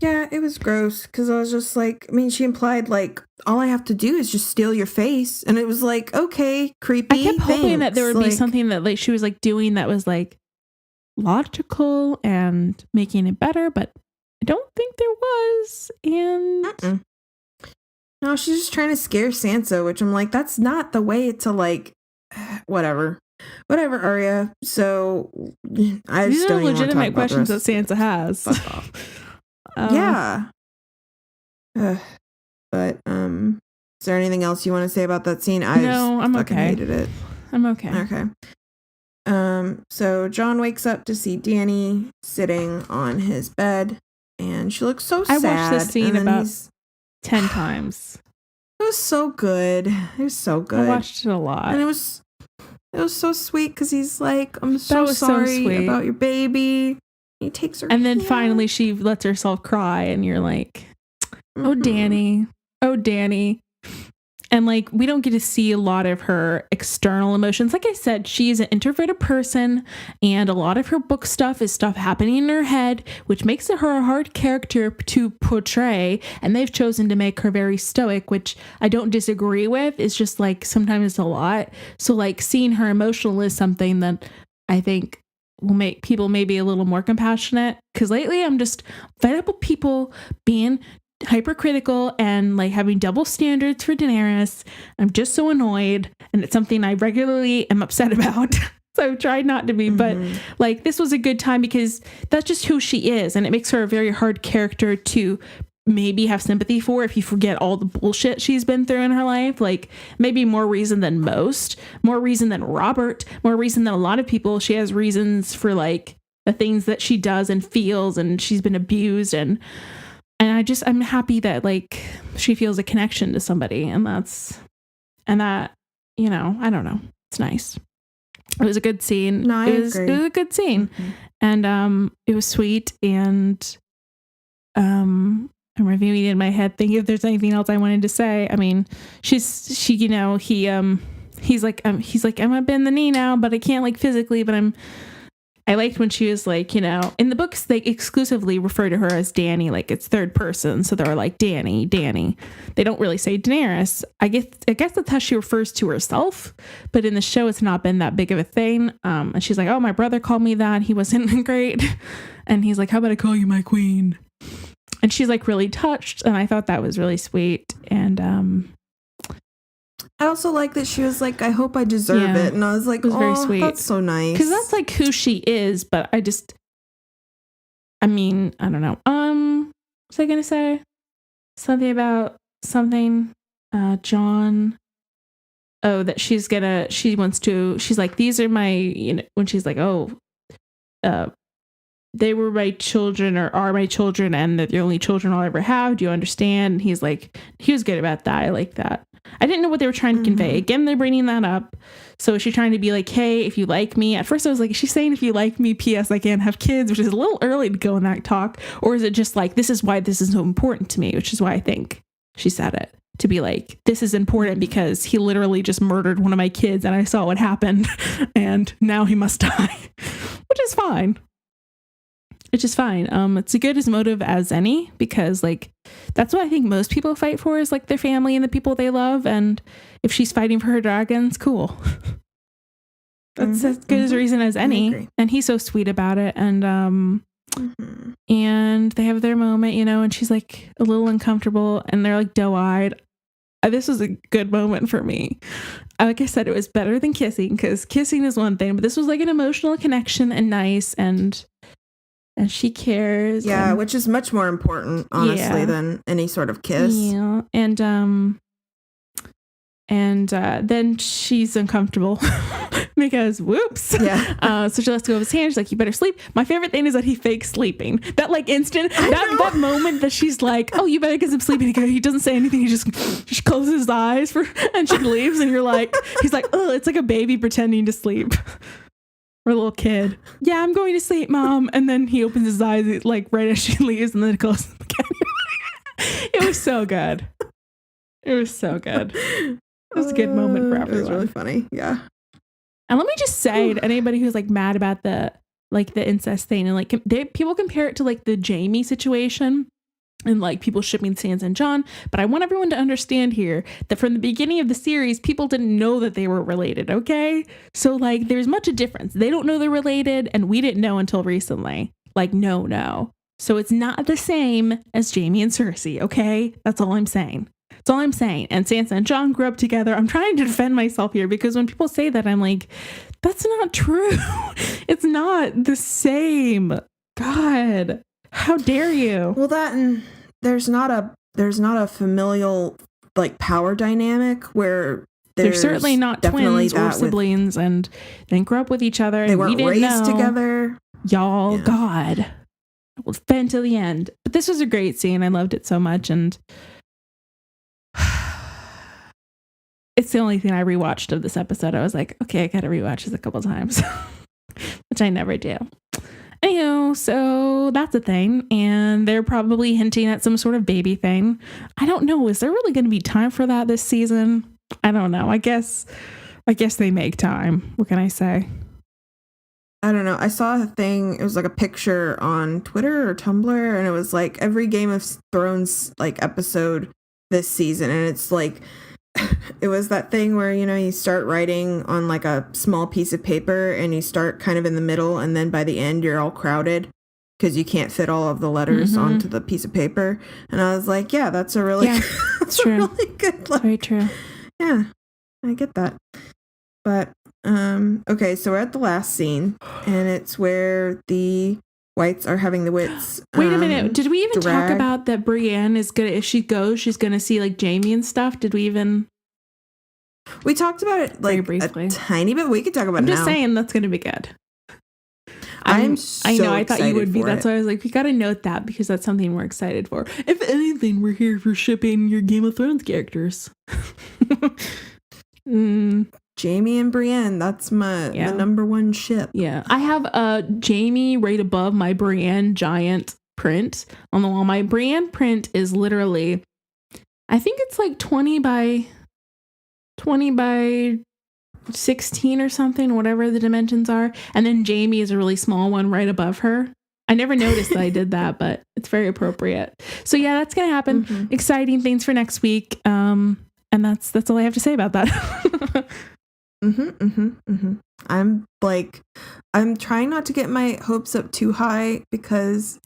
Yeah, it was gross, because I was just like, I mean, she implied, like, all I have to do is just steal your face. And it was like, okay, creepy. I kept hoping that there would be something that, like, she was, like, doing that was, like, logical and making it better, but I don't think there was. And no, she's just trying to scare Sansa, which I'm like, that's not the way to, like, whatever, Arya. So I just don't even want to talk about legitimate questions that Sansa has. Fuck off. Yeah. But is there anything else you want to say about that scene? I'm okay. Hated it. I'm okay. Okay. So John wakes up to see Dany sitting on his bed, and she looks so sad. I watched this scene about 10 times. It was so good. It was so good. I watched it a lot. And it was so sweet, because he's like, I'm so sorry about your baby. He takes her and then finally she lets herself cry, and you're like, oh Dany, and like, we don't get to see a lot of her external emotions. Like I said, she's an introverted person, and a lot of her book stuff is stuff happening in her head, which makes her a hard character to portray, and they've chosen to make her very stoic, which I don't disagree with. It's just like, sometimes it's a lot. So like, seeing her emotional is something that I think will make people maybe a little more compassionate, because lately I'm just fed up with people being hypercritical and like having double standards for Daenerys. I'm just so annoyed, and it's something I regularly am upset about. So I've tried not to be, but like, this was a good time, because that's just who she is, and it makes her a very hard character to maybe have sympathy for if you forget all the bullshit she's been through in her life. Like, maybe more reason than most, more reason than Robert, more reason than a lot of people. She has reasons for like the things that she does and feels, and she's been abused, and I'm happy that like she feels a connection to somebody, and that, you know, I don't know, it's nice. It was a good scene. No, I agree. It was a good scene. And it was sweet, and I'm reviewing it in my head, thinking if there's anything else I wanted to say. I mean, he's like, I'm gonna bend the knee now, but I can't, like, physically, but I liked when she was like, you know, in the books, they exclusively refer to her as Dany, like it's third person. So they're like, Dany. They don't really say Daenerys. I guess that's how she refers to herself. But in the show, it's not been that big of a thing. And she's like, oh, my brother called me that. He wasn't great. And he's like, how about I call you my queen? and she's like really touched, and I thought that was really sweet. And I also like that she was like, I hope I deserve it. And I was like, it was very sweet. That's so nice. Because that's like who she is, but I mean, I don't know. Was I going to say something about something? John. Oh, that she's like, these are my, when she's like, they were my children or are my children and they're the only children I'll ever have. Do you understand? And he's like, he was good about that. I like that. I didn't know what they were trying to convey. Again, they're bringing that up. So is she trying to be like, hey, if you like me? At first I was like, is she saying if you like me, P.S. I can't have kids, which is a little early to go in that talk. Or is it just like, this is why this is so important to me, which is why I think she said it. To be like, this is important because he literally just murdered one of my kids and I saw what happened and now he must die, which is fine. It's just fine. It's a good as motive as any, because like, that's what I think most people fight for is like their family and the people they love. And if she's fighting for her dragons, cool. That's as good as a reason as any. And he's so sweet about it. And, and they have their moment, and she's like a little uncomfortable and they're like doe-eyed. This was a good moment for me. Like I said, it was better than kissing, because kissing is one thing, but this was like an emotional connection and nice, and she cares. Yeah, which is much more important, honestly, than any sort of kiss. Yeah, and then she's uncomfortable because whoops. Yeah. So she lets go of his hand. She's like, you better sleep. My favorite thing is that he fakes sleeping. That like instant, that moment that she's like, oh, you better get some sleep. And he doesn't say anything. He just closes his eyes and she leaves. And you're like, he's like, oh, it's like a baby pretending to sleep. Or a little kid. Yeah, I'm going to sleep, Mom. And then he opens his eyes like right as she leaves and then closes them again. It was so good. It was so good. It was a good moment for everyone. It was really funny. Yeah. And let me just say to anybody who's like mad about the incest thing, and like people compare it to like the Jamie situation and like people shipping Sansa and Jon. But I want everyone to understand here that from the beginning of the series, people didn't know that they were related. Okay. So like there's much a difference. They don't know they're related and we didn't know until recently. Like, no. So it's not the same as Jamie and Cersei. Okay. That's all I'm saying. That's all I'm saying. And Sansa and Jon grew up together. I'm trying to defend myself here because when people say that, I'm like, that's not true. It's not the same. God, how dare you? Well, that and there's not a familial like power dynamic where they're certainly not twins or siblings, and they didn't grow up with each other. They weren't raised together. Y'all, yeah. God, we'll defend to the end. But this was a great scene. I loved it so much, and it's the only thing I rewatched of this episode. I was like, okay, I gotta rewatch this a couple times, which I never do. Anywho, so that's a thing, and they're probably hinting at some sort of baby thing. I don't know. Is there really going to be time for that this season? I don't know. I guess they make time. What can I say? I don't know. I saw a thing. It was like a picture on Twitter or Tumblr, and it was like every Game of Thrones like episode this season, and it's like it was that thing where, you start writing on like a small piece of paper and you start kind of in the middle, and then by the end you're all crowded because you can't fit all of the letters onto the piece of paper. And I was like, yeah, that's a really that's true. A really good like, very true. Yeah, I get that. But okay, so we're at the last scene, and it's where the Whites are having the wits. Wait a minute. Did we even talk about that Brienne is gonna, if she goes, she's gonna see like Jamie and stuff? Did we even? We talked about it like briefly. A tiny bit. We could talk about it now. I'm just saying that's gonna be good. I know. I thought you would be. That's why I was like, we got to note that because that's something we're excited for. If anything, we're here for shipping your Game of Thrones characters. Jamie and Brienne, that's my the number one ship. Yeah. I have Jamie right above my Brienne giant print on the wall. My Brienne print is literally, I think it's like 20 by 16 or something, whatever the dimensions are. And then Jamie is a really small one right above her. I never noticed that I did that, but it's very appropriate. So yeah, that's going to happen. Exciting things for next week. And that's all I have to say about that. I'm trying not to get my hopes up too high because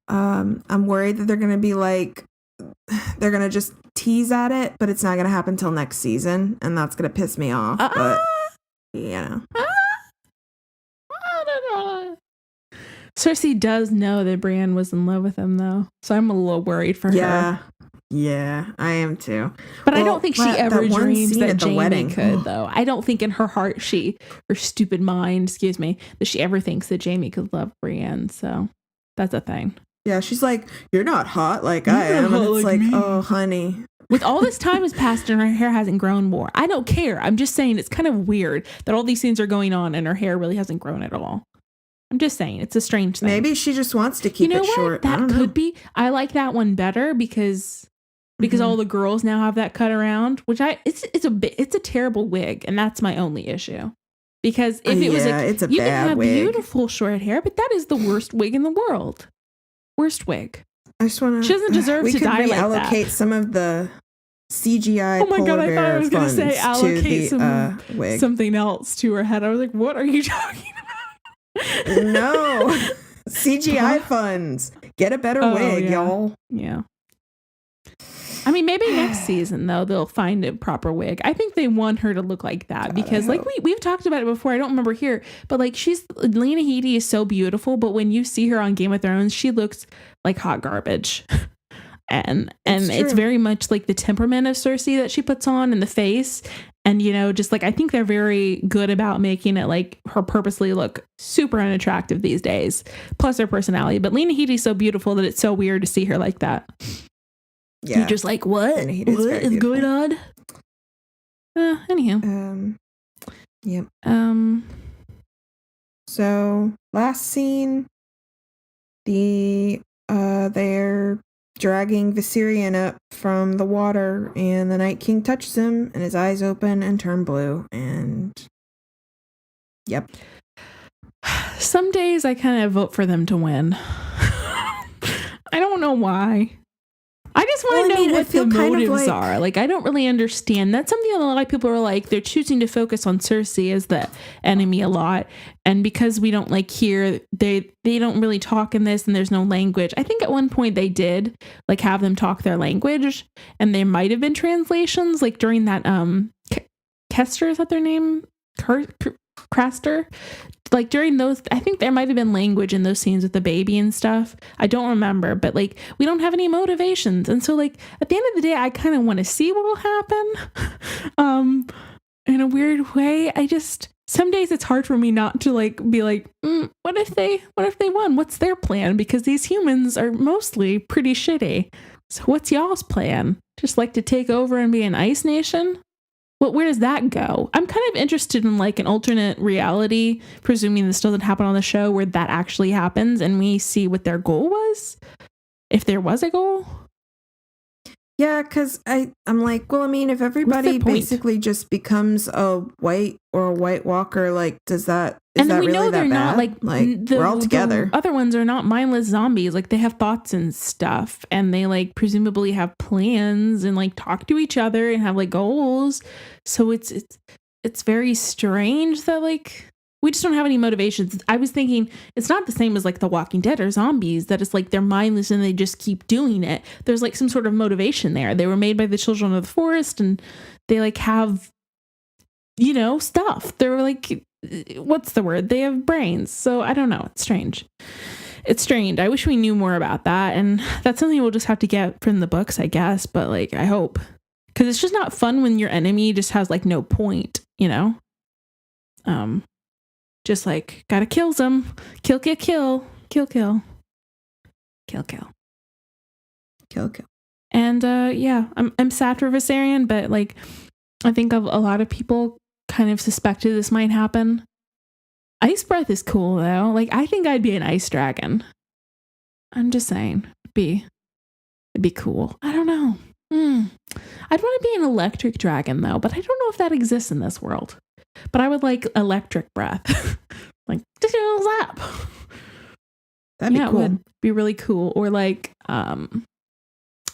I'm worried that they're going to be like, they're going to just tease at it, but it's not going to happen until next season, and that's going to piss me off. But, you know. Cersei does know that Brienne was in love with him, though. So I'm a little worried for her. Yeah, I am too. But I don't think she ever dreams that Jaime wedding could, though. I don't think in her heart, her stupid mind, that she ever thinks that Jaime could love Brienne. So that's a thing. Yeah, she's like, you're not hot like I am. And it's like, oh, honey. With all this time has passed and her hair hasn't grown more. I don't care. I'm just saying it's kind of weird that all these things are going on and her hair really hasn't grown at all. I'm just saying it's a strange thing. Maybe she just wants to keep it short. That could be. I like that one better because all the girls now have that cut around, which it's a terrible wig, and that's my only issue. Because if it was it's a you bad can have wig. Beautiful short hair, but that is the worst wig in the world. Worst wig. I just want to. She doesn't deserve to die like that. We could reallocate some of the CGI. Oh my god! I thought I was going to say allocate wig. Something else to her head. I was like, what are you talking about? No, CGI funds. Get a better wig, y'all. Yeah. I mean, maybe next season, though, they'll find a proper wig. I think they want her to look like that because, like, we've talked about it before. I don't remember here, but, like, Lena Headey is so beautiful, but when you see her on Game of Thrones, she looks like hot garbage. and it's very much like the temperament of Cersei that she puts on in the face. And, you know, just like, I think they're very good about making it like her purposely look super unattractive these days, plus her personality. But Lena Headey's so beautiful that it's so weird to see her like that. Yeah. You're just like, what is going on? Anyhow. Yep. So last scene, they're dragging Viserion up from the water, and the Night King touches him, and his eyes open and turn blue. And yep. Some days I kind of vote for them to win. I don't know why. I just want to know what the motives are. Like, I don't really understand. That's something that a lot of people are like, they're choosing to focus on Cersei as the enemy a lot. And because we don't like hear, they don't really talk in this and there's no language. I think at one point they did like have them talk their language and there might have been translations like during that, Kester, is that their name? Craster? Like during those, I think there might have been language in those scenes with the baby and stuff. I don't remember, but like we don't have any motivations. And so like at the end of the day, I kind of want to see what will happen. In a weird way, some days it's hard for me not to like be like, what if they won? What's their plan? Because these humans are mostly pretty shitty. So what's y'all's plan? Just like to take over and be an ice nation? Well, where does that go? I'm kind of interested in like an alternate reality, presuming this doesn't happen on the show, where that actually happens and we see what their goal was, if there was a goal. Yeah, because I'm like, well, I mean, if everybody basically just becomes a white walker, like, is that really that bad? Not like we're all together. The other ones are not mindless zombies. Like they have thoughts and stuff, and they like presumably have plans and like talk to each other and have like goals. So it's very strange that like we just don't have any motivations. I was thinking it's not the same as like The Walking Dead or zombies, that it's like they're mindless and they just keep doing it. There's like some sort of motivation there. They were made by the children of the forest and they like have, you know, stuff. They're like, what's the word? They have brains. So I don't know. It's strange. It's strange. I wish we knew more about that. And that's something we'll just have to get from the books, I guess. But like, I hope. Because it's just not fun when your enemy just has like no point, you know? Just like, gotta kill them. Kill. And yeah, I'm sad for Viserion, but like, I think a lot of people kind of suspected this might happen. Ice breath is cool though. Like, I think I'd be an ice dragon. I'm just saying, it'd be cool. I don't know. I'd want to be an electric dragon though, but I don't know if that exists in this world. But I would like electric breath. Like, zap. That'd be cool. It would be really cool. Or like, I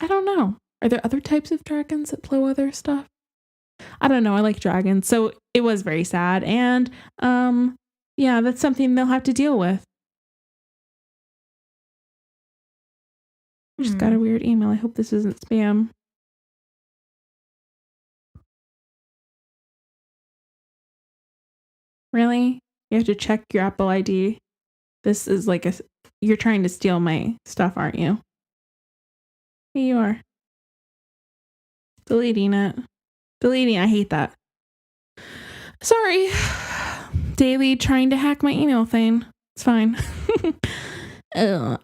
don't know. Are there other types of dragons that blow other stuff? I don't know. I like dragons. So it was very sad. And yeah, that's something they'll have to deal with. Just got a weird email. I hope this isn't spam. Really? You have to check your Apple ID. This is like you're trying to steal my stuff, aren't you? Here you are. Deleting it. Deleting. I hate that. Sorry. Daily trying to hack my email thing. It's fine. Yeah.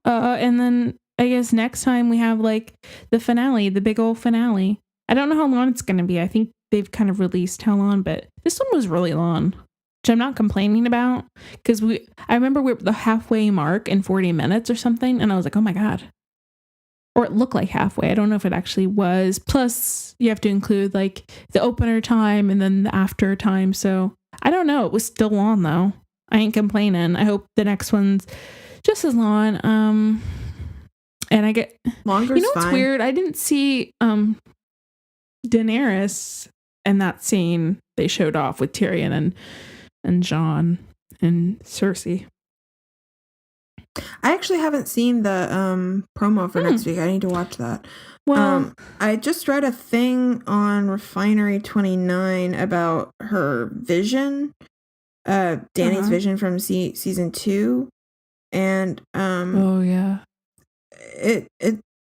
And then I guess next time we have like the finale, the big old finale. I don't know how long it's going to be. I think they've kind of released how long, but this one was really long, which I'm not complaining about because I remember we were at the halfway mark in 40 minutes or something. And I was like, oh my God. Or it looked like halfway. I don't know if it actually was. Plus you have to include like the opener time and then the after time. So I don't know. It was still long though. I ain't complaining. I hope the next one's just as long. And I get longer. You know what's weird? I didn't see Daenerys in that scene they showed off with Tyrion and Jon and Cersei. I actually haven't seen the promo for next week. I need to watch that. Well, I just read a thing on Refinery 29 about her vision, Dany's vision from season 2, and oh yeah, it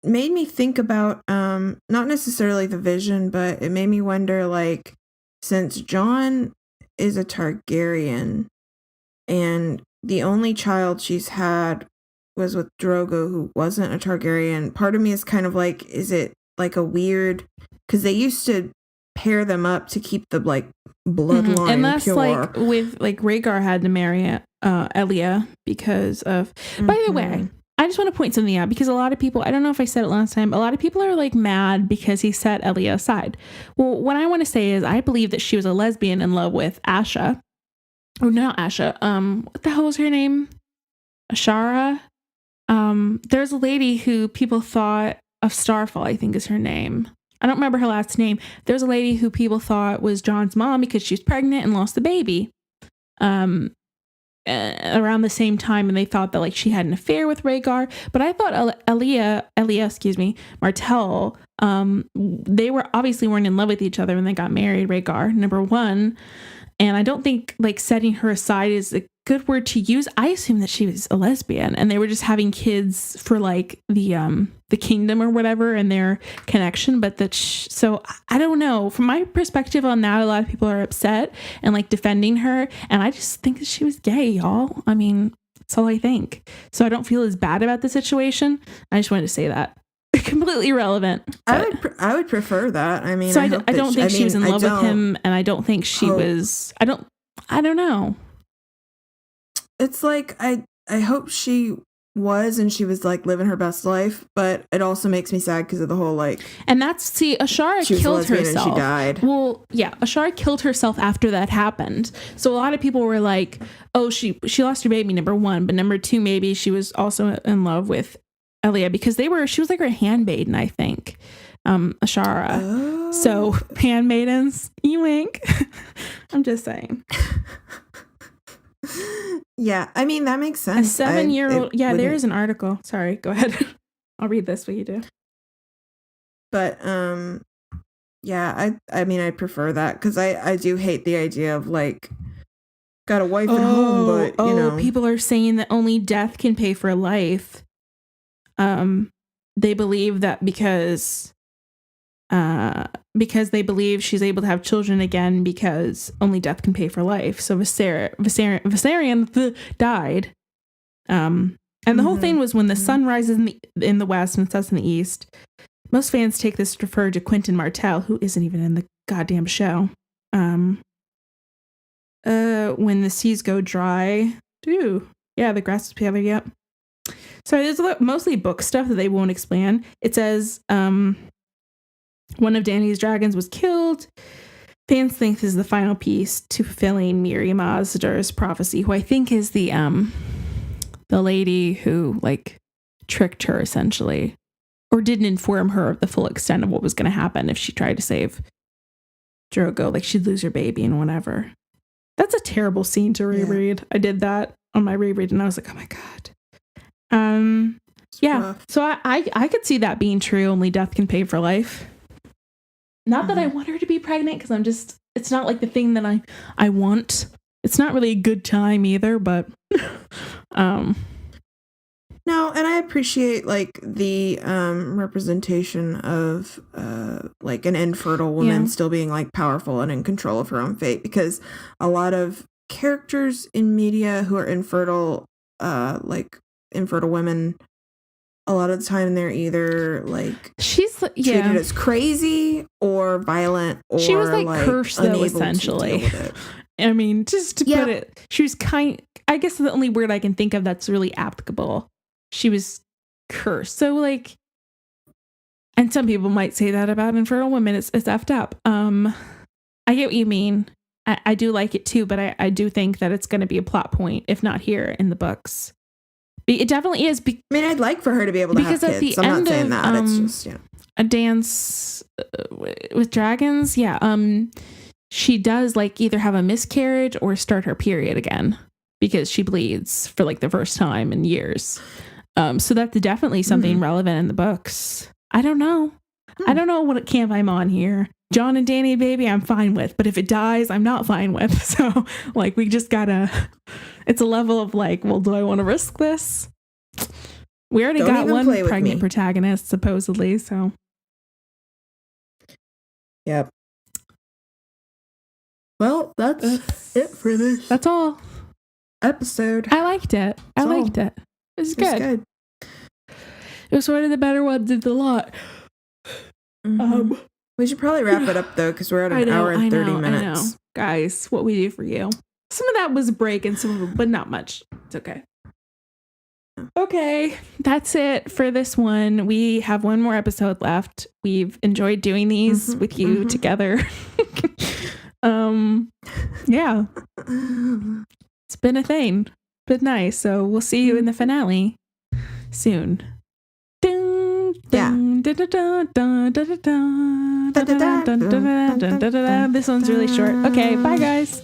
made me think about not necessarily the vision, but it made me wonder, like, since Jon is a Targaryen and the only child she's had was with Drogo, who wasn't a Targaryen, part of me is kind of like, is it like a weird, because they used to pair them up to keep the like bloodline and that's pure. Like with like Rhaegar had to marry Elia because of by the way, I just want to point something out because a lot of people, I don't know if I said it last time, a lot of people are like mad because he set Elia aside. Well, what I want to say is I believe that she was a lesbian in love with Asha. Oh, not Asha. What the hell was her name? Ashara. There's a lady who people thought of Starfall, I think is her name. I don't remember her last name. There's a lady who people thought was Jon's mom because she was pregnant and lost the baby. Around the same time, and they thought that like she had an affair with Rhaegar. But I thought Elia, Martell, they were obviously weren't in love with each other when they got married. Rhaegar, number one. And I don't think like setting her aside is a good word to use. I assume that she was a lesbian and they were just having kids for like the kingdom or whatever and their connection. But so I don't know. From my perspective on that, a lot of people are upset and like defending her. And I just think that she was gay, y'all. I mean, that's all I think. So I don't feel as bad about the situation. I just wanted to say that. Completely irrelevant. I would prefer that. I mean, so I don't think she was in love with him, and I don't think she was. I don't know. It's like I hope she was, and she was like living her best life, but it also makes me sad because of the whole like. And Ashara killed herself. And she died. Well, yeah, Ashara killed herself after that happened. So a lot of people were like, "Oh, she lost her baby." Number one, but number two, maybe she was also in love with Elia because she was like her handmaiden, I think. Ashara. Oh. So handmaidens, you wink. I'm just saying. Yeah, I mean that makes sense. A 7-year-old. Yeah, there is an article. Sorry, go ahead. I'll read this. What you do. But yeah, I mean I prefer that because I do hate the idea of like got a wife at home, but you know, people are saying that only death can pay for life. They believe that because they believe she's able to have children again because only death can pay for life. So Viserion died. And the whole thing was when the sun rises in the west and sets in the east. Most fans take this to refer to Quentin Martell, who isn't even in the goddamn show. When the seas go dry. Yeah, the grass is paler, yep. So there's mostly book stuff that they won't explain. It says one of Dany's dragons was killed. Fans think this is the final piece to fulfilling Mirri Maz Duur's prophecy, who I think is the lady who like tricked her essentially, or didn't inform her of the full extent of what was going to happen if she tried to save Drogo. Like she'd lose her baby and whatever. That's a terrible scene to reread. Yeah. I did that on my reread and I was like, oh my God. Yeah. rough. So I could see that being true. Only death can pay for life. Not that I want her to be pregnant, because it's not like the thing that I want. It's not really a good time either, but No, and I appreciate like the representation of like an infertile woman still being like powerful and in control of her own fate, because a lot of characters in media who are infertile, like infertile women, a lot of the time they're either like she's treated as crazy or violent, or she was like cursed though, essentially. I mean, just to put it, she was I guess the only word I can think of that's really applicable. She was cursed. So like, and some people might say that about infertile women. It's effed up. I get what you mean. I do like it too, but I do think that it's going to be a plot point, if not here in the books. It definitely is. I mean, I'd like for her to be able to have kids. At the I'm not saying that. It's just, A Dance with Dragons. Yeah. She does like either have a miscarriage or start her period again because she bleeds for like the first time in years. So that's definitely something relevant in the books. I don't know. I don't know what camp I'm on here. John and Danny baby, I'm fine with, but if it dies, I'm not fine with. So like, we just gotta, it's a level of like, well, do I want to risk this? We already got one pregnant protagonist supposedly. So. Yep. Well, that's it for this. That's all. Episode. I liked it. I liked it. It was good. It was one of the better ones of the lot. We should probably wrap it up though, because we're at an hour and 30 minutes. I know. Guys, what we do for you. Some of that was a break and some of it, but not much. It's okay. Okay, that's it for this one. We have one more episode left. We've enjoyed doing these with you together. Yeah. It's been a thing. Been nice. So we'll see you in the finale soon. This one's really short. Okay, bye guys.